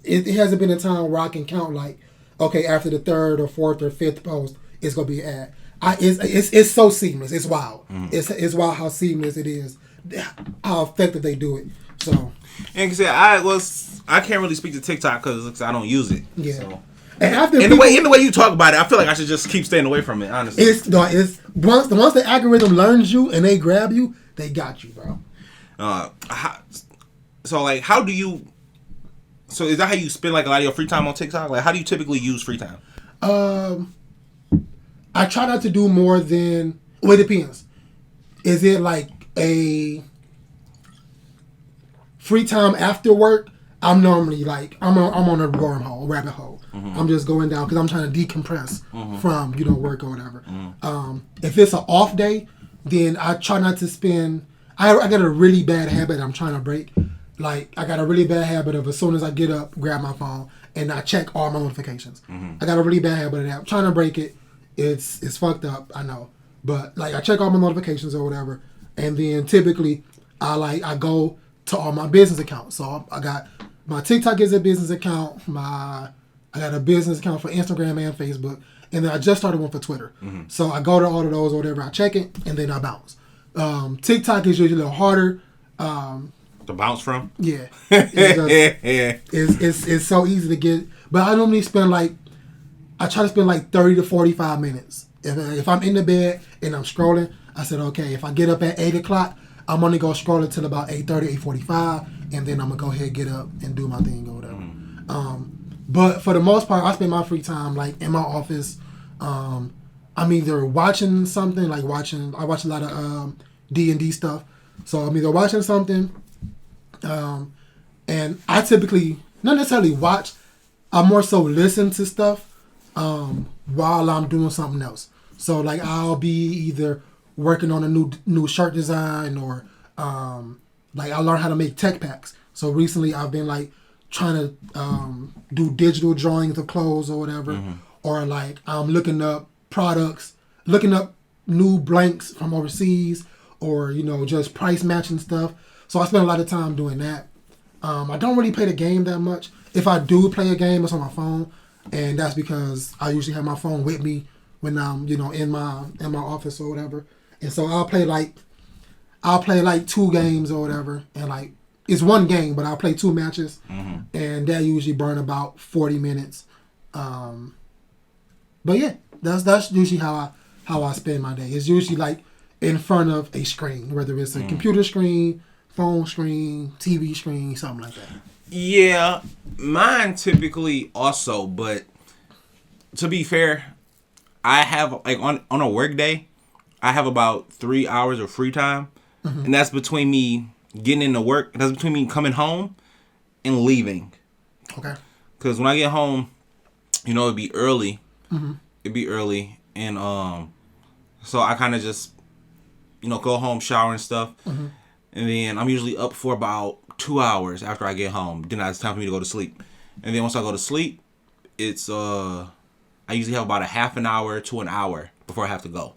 it hasn't been a time where I can count like, okay, after the 3rd or 4th or 5th post, it's gonna be an ad. It's so seamless. It's wild. It's wild how seamless it is, how effective they do it. So, and I can't really speak to TikTok because I don't use it. Yeah. So. And the way you talk about it, I feel like I should just keep staying away from it. Honestly, it's once the algorithm learns you and they grab you, they got you, bro. How do you? So is that how you spend like a lot of your free time on TikTok? Like, how do you typically use free time? I try not to do more than. Well, it depends. Is it like a free time after work? I'm normally like I'm on a rabbit hole. I'm just going down because I'm trying to decompress from work or whatever. If it's an off day, then I try not to spend. I got a really bad habit I'm trying to break. Like I got a really bad habit of as soon as I get up, grab my phone and I check all my notifications. I got a really bad habit of that. I'm trying to break it. It's fucked up, I know, but like I check all my notifications or whatever, and then typically I go to all my business accounts. So I got my TikTok is a business account. I got a business account for Instagram and Facebook, and then I just started one for Twitter. So I go to all of those or whatever. I check it and then I bounce. TikTok is usually a little harder. To bounce from? Yeah. It's so easy to get. But I normally I try to spend like 30 to 45 minutes. If I'm in the bed and I'm scrolling, I said, okay, if I get up at 8 o'clock, I'm only going to scroll until about 8:30, 8:45, and then I'm going to go ahead and get up and do my thing or whatever. But for the most part, I spend my free time like in my office. I'm either watching something, I watch a lot of D&D stuff. So I'm either watching something, and I typically, not necessarily watch, I more so listen to stuff while I'm doing something else. So like I'll be either working on a new shirt design or like I learned how to make tech packs. So recently I've been like trying to do digital drawings of clothes or whatever, or like I'm looking up products, looking up new blanks from overseas, or just price matching stuff. So I spend a lot of time doing that. I don't really play the game that much. If I do play a game, it's on my phone, and that's because I usually have my phone with me when I'm in my office or whatever. And so I'll play like 2 games or whatever, and like it's one game, but I'll play 2 matches, and that usually burn about 40 minutes. But yeah, that's usually how I spend my day. It's usually like in front of a screen, whether it's a computer screen, phone screen, TV screen, something like that. Yeah, mine typically also, but to be fair, I have like on a work day, I have about 3 hours of free time, and that's between me getting into work. That's between me coming home and leaving. Okay. Because when I get home, it'd be early. It'd be early, and so I kind of just go home, shower and stuff, and then I'm usually up for about 2 hours after I get home. Then it's time for me to go to sleep, and then once I go to sleep, it's I usually have about a half an hour to an hour before I have to go.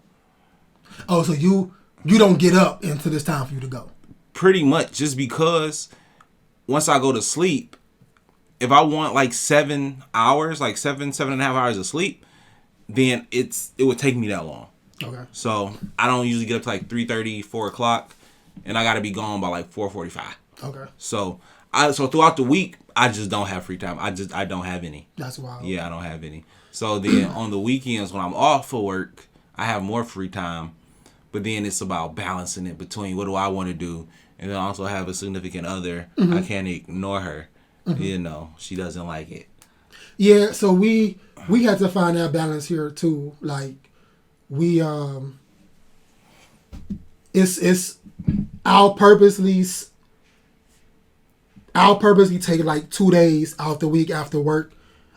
Oh, so you don't get up until it's time for you to go? Pretty much, just because once I go to sleep, if I want like 7 hours, like 7.5 hours of sleep, then it would take me that long. Okay. So I don't usually get up to like 3:30, 4 o'clock, and I got to be gone by like 4:45. Okay. So So throughout the week, I just don't have free time. I don't have any. That's wild. Yeah, I don't have any. So then on the weekends when I'm off for work, I have more free time. But then it's about balancing it between what do I want to do, and then I also have a significant other. I can't ignore her. You know, she doesn't like it. Yeah, so we had to find that balance here too. Like we it's I'll purposely take like 2 days out the week after work,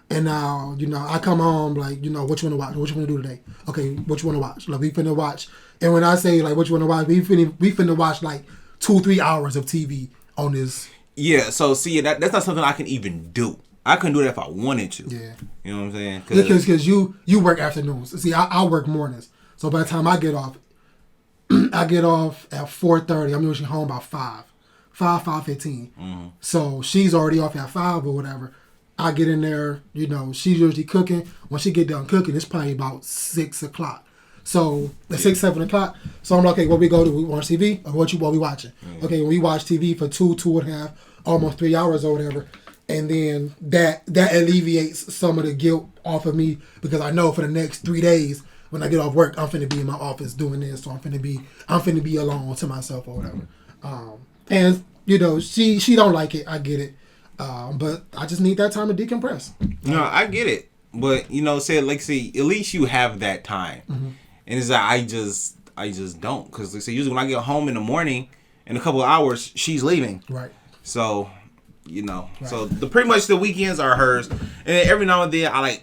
and now I come home like what you want to watch, what you want to do today. Okay, what you want to watch? Like we finna watch, and when I say like what you want to watch, we finna watch like 2-3 hours of TV on this. Yeah, so see that's not something I can even do. I couldn't do that if I wanted to. Yeah, you know what I'm saying? Because you work afternoons. See, I work mornings, so by the time I get off, I get off at 4:30. I'm usually home by 5:15. So she's already off at 5 or whatever. I get in there, she's usually cooking. When she get done cooking, it's probably about 6 o'clock. So at 6-7 o'clock. So I'm like, okay, what we go to? We watch TV or what we watching? Okay, we watch TV for 2.5, almost 3 hours or whatever. And then that alleviates some of the guilt off of me because I know for the next 3 days when I get off work, I'm finna be in my office doing this, so I'm finna be alone to myself or whatever. And she don't like it. I get it, but I just need that time to decompress. No, I get it, but say at least you have that time, and it's like I just don't because usually when I get home in the morning, in a couple of hours she's leaving. Right. So. So pretty much the weekends are hers, and then every now and then not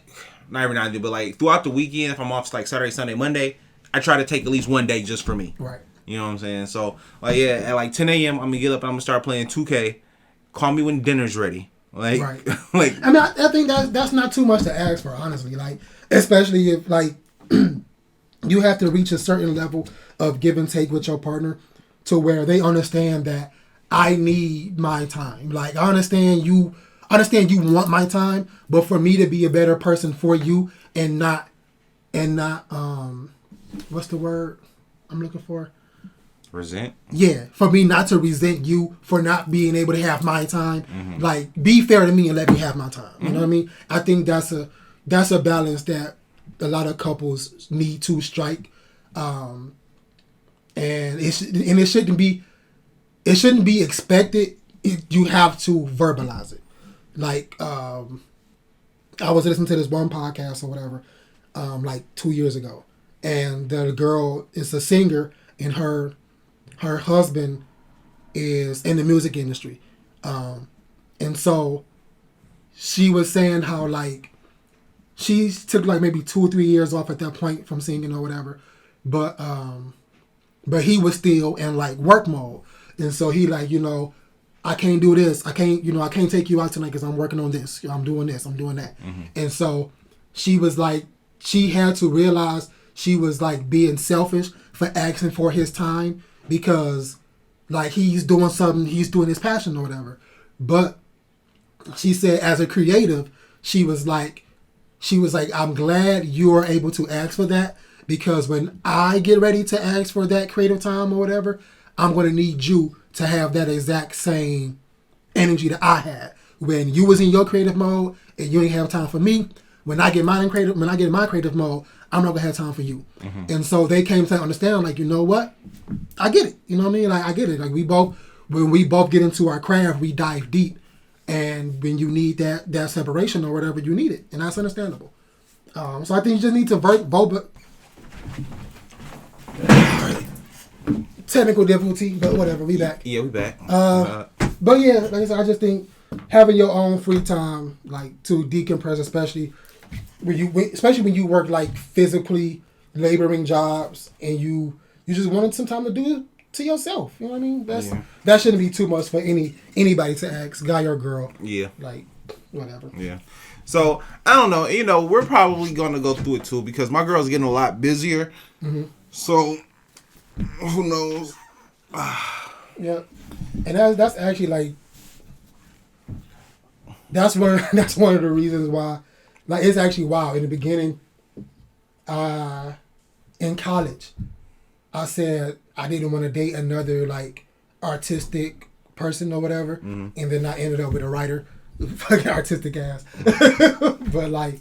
every now and then, but like throughout the weekend, if I'm off like Saturday, Sunday, Monday, I try to take at least one day just for me. Right. You know what I'm saying? So at like 10 a.m. I'm gonna get up and I'm gonna start playing 2K. Call me when dinner's ready. Like, right. like I mean, I think that's not too much to ask for, honestly. Like, especially if like you have to reach a certain level of give and take with your partner to where they understand that. I need my time. Like I understand you want my time, but for me to be a better person for you and not what's the word I'm looking for? Resent? Yeah, for me not to resent you for not being able to have my time. Like be fair to me and let me have my time. You know what I mean? I think that's a balance that a lot of couples need to strike. And it shouldn't be. It shouldn't be expected. You have to verbalize it. Like, I was listening to this one podcast or whatever, like 2 years ago. And the girl is a singer and her husband is in the music industry. And so she was saying how like she took like maybe 2 or 3 years off at that point from singing or whatever. But he was still in like work mode. And so he like, I can't do this. I can't take you out tonight because I'm working on this. I'm doing this. I'm doing that. And so she was like, she had to realize she was like being selfish for asking for his time because like he's doing something, he's doing his passion or whatever. But she said as a creative, she was like, I'm glad you are able to ask for that because when I get ready to ask for that creative time or whatever, I'm going to need you to have that exact same energy that I had when you was in your creative mode and you didn't have time for me. When I get in my creative mode, I'm not gonna have time for you. And so they came to understand, like, you know what? I get it. You know what I mean? Like I get it. Like when we both get into our craft, we dive deep, and when you need that separation or whatever, you need it, and that's understandable. So I think you just need to vote. Technical difficulty, but whatever, we back. Yeah, we back. But yeah, like I said, I just think having your own free time, like to decompress, especially when you work like physically laboring jobs and you just wanted some time to do it to yourself. You know what I mean? That shouldn't be too much for anybody to ask, guy or girl. Yeah. Like whatever. Yeah. So I don't know. We're probably gonna go through it too because my girl's getting a lot busier. So. Who knows? Yeah, and that's actually like that's one of the reasons why, like it's actually wild. In the beginning, in college, I said I didn't want to date another like artistic person or whatever, and then I ended up with a writer, fucking artistic ass. But like,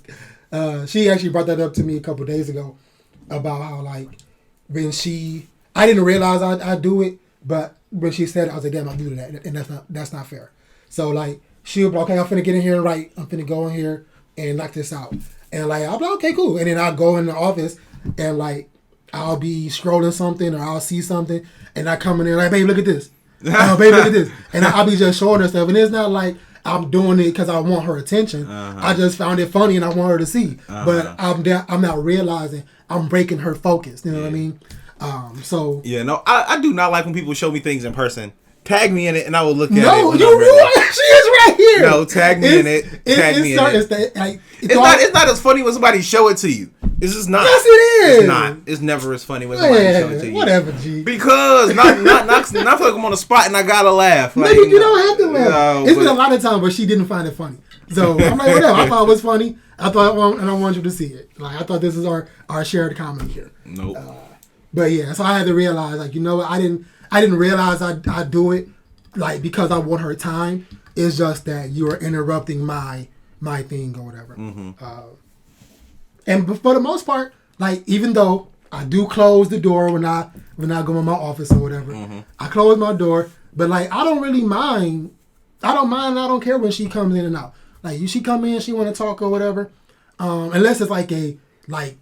she actually brought that up to me a couple days ago about how like when I didn't realize I do it, but when she said it, I was like, damn, I do that, and that's not fair. So like, she'll be like, okay, I'm finna get in here and write. I'm finna go in here and knock this out. And like, I'll be like, okay, cool. And then I'll go in the office and like, I'll be scrolling something or I'll see something and I come in there like, babe, look at this. Babe, look at this. And I'll be just showing her stuff. And it's not like I'm doing it because I want her attention. I just found it funny and I want her to see. But I'm not realizing I'm breaking her focus. You know what I mean? So yeah, no, I do not like when people show me things in person. Tag me in it, and I will look at it. No, you're right. She is right here. No, tag me in it. Tag me in it. It's not as funny when somebody show it to you. It's just not. Yes, it is. It's not. It's never as funny when somebody show it to you. Whatever, G. Because not feel like I'm on the spot and I gotta laugh. Like, no, you don't have to laugh. It's been a lot of times where she didn't find it funny. So I'm like, whatever. I thought it was funny. And I want you to see it. Like I thought this is our shared comedy here. Nope. But yeah, so I had to realize, like, you know what? I didn't realize I do it like because I want her time. It's just that you are interrupting my thing or whatever. And for the most part, like even though I do close the door when I go in my office or whatever, I close my door. But like I don't really mind. I don't care when she comes in and out. Like she come in, she want to talk or whatever. Unless it's like a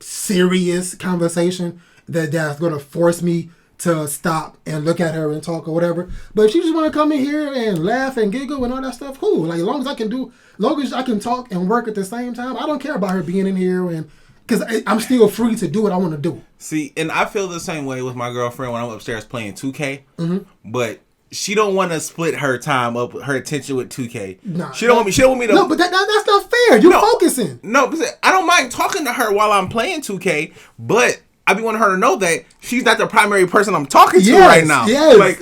serious conversation that's gonna force me to stop and look at her and talk or whatever. But if she just want to come in here and laugh and giggle and all that stuff, cool. Like as long as I can talk and work at the same time, I don't care about her being in here and because I'm still free to do what I want to do. See, and I feel the same way with my girlfriend when I'm upstairs playing 2K. But she don't want to split her time up, her attention with 2K. Nah, she don't want me to. No, but that's not fair. You're focusing. No, I don't mind talking to her while I'm playing 2K, but I be wanting her to know that she's not the primary person I'm talking to right now. Yes. Like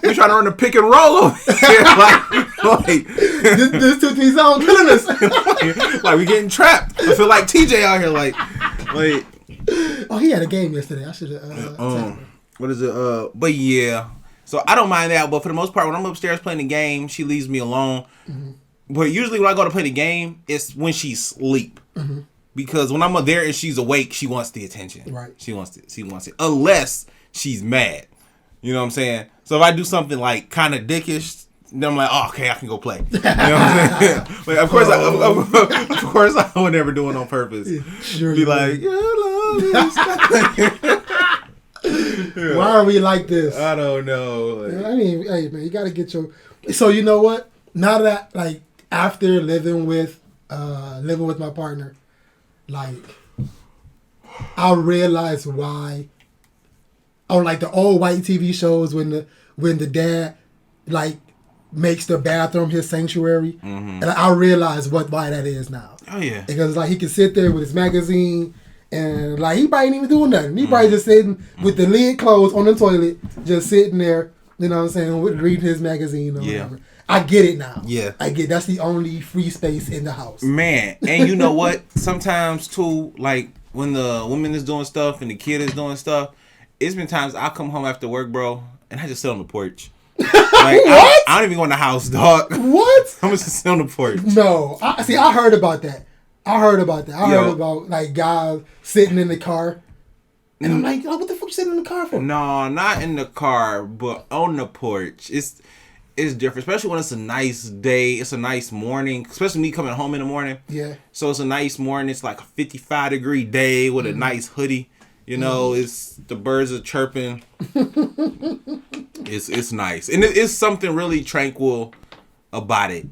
we trying to run a pick and roll over here. like this 2-3 zone killing us. like we getting trapped. I feel like TJ out here. Like. Oh, he had a game yesterday. I should have. What is it? But yeah. So I don't mind that. But for the most part, when I'm upstairs playing the game, she leaves me alone. But usually when I go to play the game, it's when she's asleep. Because when I'm there and she's awake, she wants the attention. Right. She wants it. Unless she's mad. You know what I'm saying? So if I do something like kind of dickish, then I'm like, oh, okay, I can go play. You know what I'm saying? But of course, I would never do it on purpose. Sure. Be like, why are we like this? I don't know. I mean, hey man, you gotta get your. So you know what? Now that like after living with my partner. Like, I realized why on like the old white TV shows when the dad like makes the bathroom his sanctuary, and I realized why that is now. Oh yeah, because like he can sit there with his magazine and like he probably ain't even doing nothing. He probably just sitting with the lid closed on the toilet, just sitting there. You know what I'm saying? Reading his magazine or whatever. I get it now. Yeah. I get that's the only free space in the house. Man, and you know what? Sometimes too, like when the woman is doing stuff and the kid is doing stuff, it's been times I come home after work, bro, and I just sit on the porch. Like, what? I don't even go in the house, dog. What? I'm just sit on the porch. No. I heard about that. I heard about like guys sitting in the car. And I'm like, oh, what the fuck you sitting in the car for? No, not in the car, but on the porch. It's different, especially when it's a nice day. It's a nice morning, especially me coming home in the morning. Yeah. So it's a nice morning. It's like a 55-degree day with a nice hoodie. You know, it's the birds are chirping. It's nice, and it's something really tranquil about it,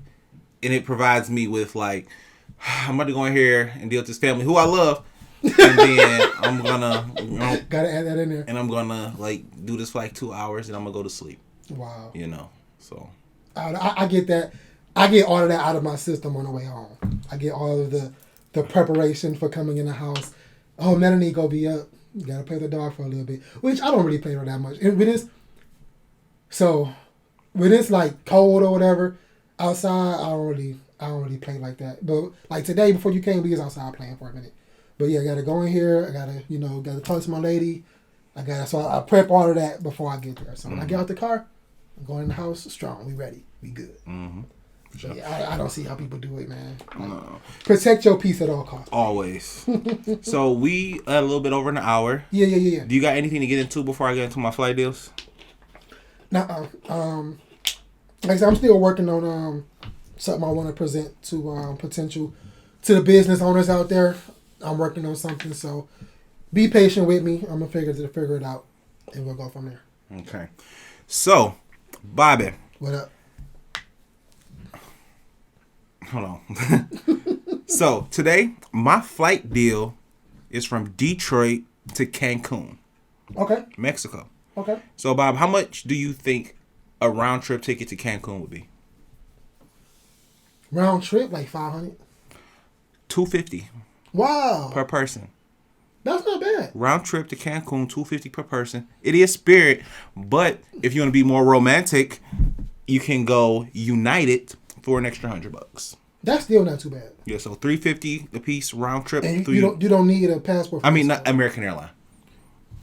and it provides me with like, I'm about to go in here and deal with this family who I love, and then I'm gonna gotta add that in there, and I'm gonna like do this for like 2 hours, and I'm gonna go to sleep. Wow. You know. So I get that. I get all of that out of my system on the way home. I get all of the preparation for coming in the house. Oh, Melanie go be up. You gotta play the dog for a little bit, which I don't really play her that much. And when it's like cold or whatever outside, I don't really play like that. But like today, before you came, we was outside playing for a minute. But yeah, I gotta go in here. I gotta talk to my lady. So I prep all of that before I get there. So when I get out the car, I'm going in the house strong. We ready. We good. Mm-hmm. Sure. Yeah, I don't see how people do it, man. No. Protect your peace at all costs. Always. So we a little bit over an hour. Yeah. Do you got anything to get into before I get into my flight deals? Like I said, I'm still working on something I want to present to potential to the business owners out there. I'm working on something, so be patient with me. I'm gonna figure it out, and we'll go from there. Okay. So, Bobby. What up? Hold on. So, today, my flight deal is from Detroit to Cancun. Okay. Mexico. Okay. So, Bob, how much do you think a round trip ticket to Cancun would be? Round trip, like 500. $250 Wow. per person. That's not bad. Round trip to Cancun, $250 per person. It is Spirit, but if you want to be more romantic, you can go United for an extra $100. That's still not too bad. Yeah, so $350 a piece round trip. And you don't need a passport. I mean, not American Airline.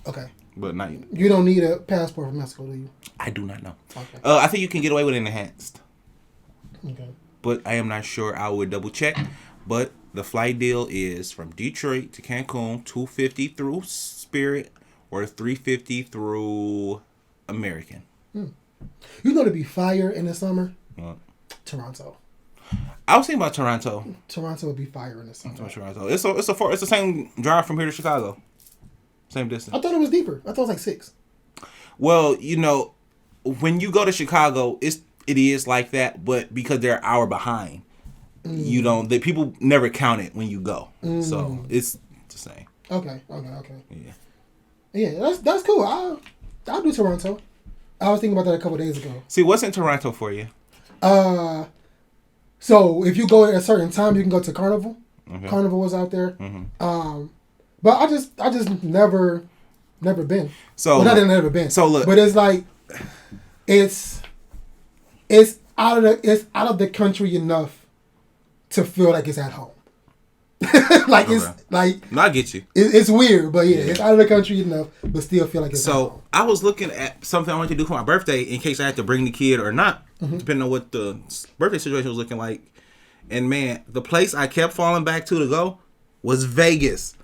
Okay. But not you don't need a passport from Mexico, do you? I do not know. Okay. I think you can get away with enhanced. Okay. But I am not sure. I would double check. But the flight deal is from Detroit to Cancun, $250 through Spirit or $350 through American. You know to be fire in the summer? What? Toronto. I was thinking about Toronto. Toronto would be fire in the summer. Toronto. It's the same drive from here to Chicago. Same distance. I thought it was deeper. I thought it was like 6. Well, when you go to Chicago, it is like that, but because they're an hour behind, you don't. People never count it when you go, so it's the same. Okay. Yeah. Yeah, that's cool. I'll do Toronto. I was thinking about that a couple days ago. See, what's in Toronto for you? So if you go at a certain time, you can go to Carnival. Okay. Carnival was out there. Mm-hmm. But I just never been. So never been. So look, but it's like it's out of the country enough to feel like it's at home. Like it's like no, I get you. It's weird, but yeah, it's out of the country enough, but still feel like it's at home. I was looking at something I wanted to do for my birthday in case I had to bring the kid or not, depending on what the birthday situation was looking like. And man, the place I kept falling back to go was Vegas.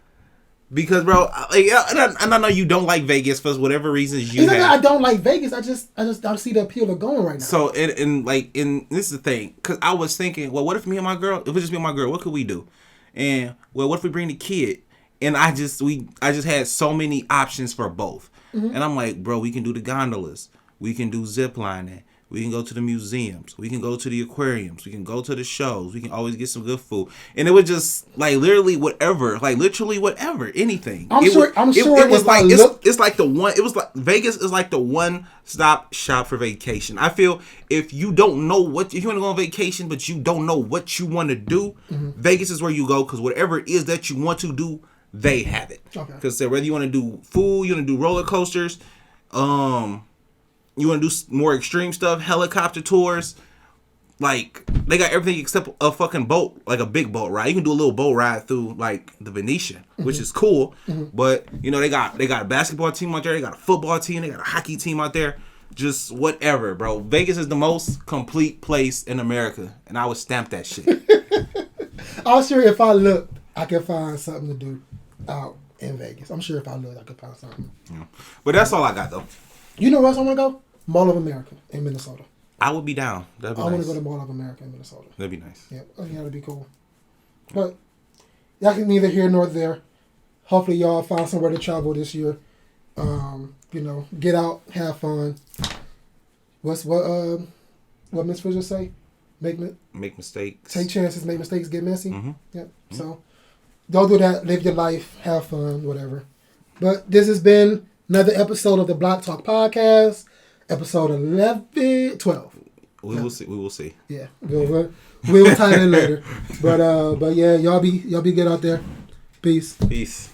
Because, bro, and I know you don't like Vegas for whatever reasons you have. I don't like Vegas. I just don't see the appeal of going right now. So, and this is the thing. Because I was thinking, well, what if me and my girl, if it just me and my girl, what could we do? And, well, what if we bring the kid? And I just had so many options for both. And I'm like, bro, we can do the gondolas. We can do zip lining. We can go to the museums. We can go to the aquariums. We can go to the shows. We can always get some good food. And it was just like literally whatever, anything. It's like the one. It was like Vegas is like the one-stop shop for vacation. I feel if you don't know if you want to go on vacation, but you don't know what you want to do, Vegas is where you go because whatever it is that you want to do, they have it. Okay. Because whether you want to do food, you want to do roller coasters, you want to do more extreme stuff, helicopter tours, like they got everything except a fucking boat, like a big boat ride. You can do a little boat ride through like the Venetian, which is cool. But they got a basketball team out there, they got a football team, they got a hockey team out there. Just whatever, bro. Vegas is the most complete place in America, and I would stamp that shit. I'm sure if I looked, I could find something to do out in Vegas. I'm sure if I looked, I could find something. Yeah. But that's all I got though. You know where else I want to go? Mall of America in Minnesota. I would be down. That'd be nice. I want to go to Mall of America in Minnesota. That'd be nice. Yeah, that'd be cool. But y'all can neither here nor there. Hopefully y'all find somewhere to travel this year. Get out, have fun. What Miss Fisher say? Make mistakes. Take chances, make mistakes, get messy. Yep. Mm-hmm. So don't do that. Live your life, have fun, whatever. But this has been another episode of the Block Talk Podcast, episode 12. We will see. Yeah, we'll tie in later. But yeah, y'all be good out there. Peace.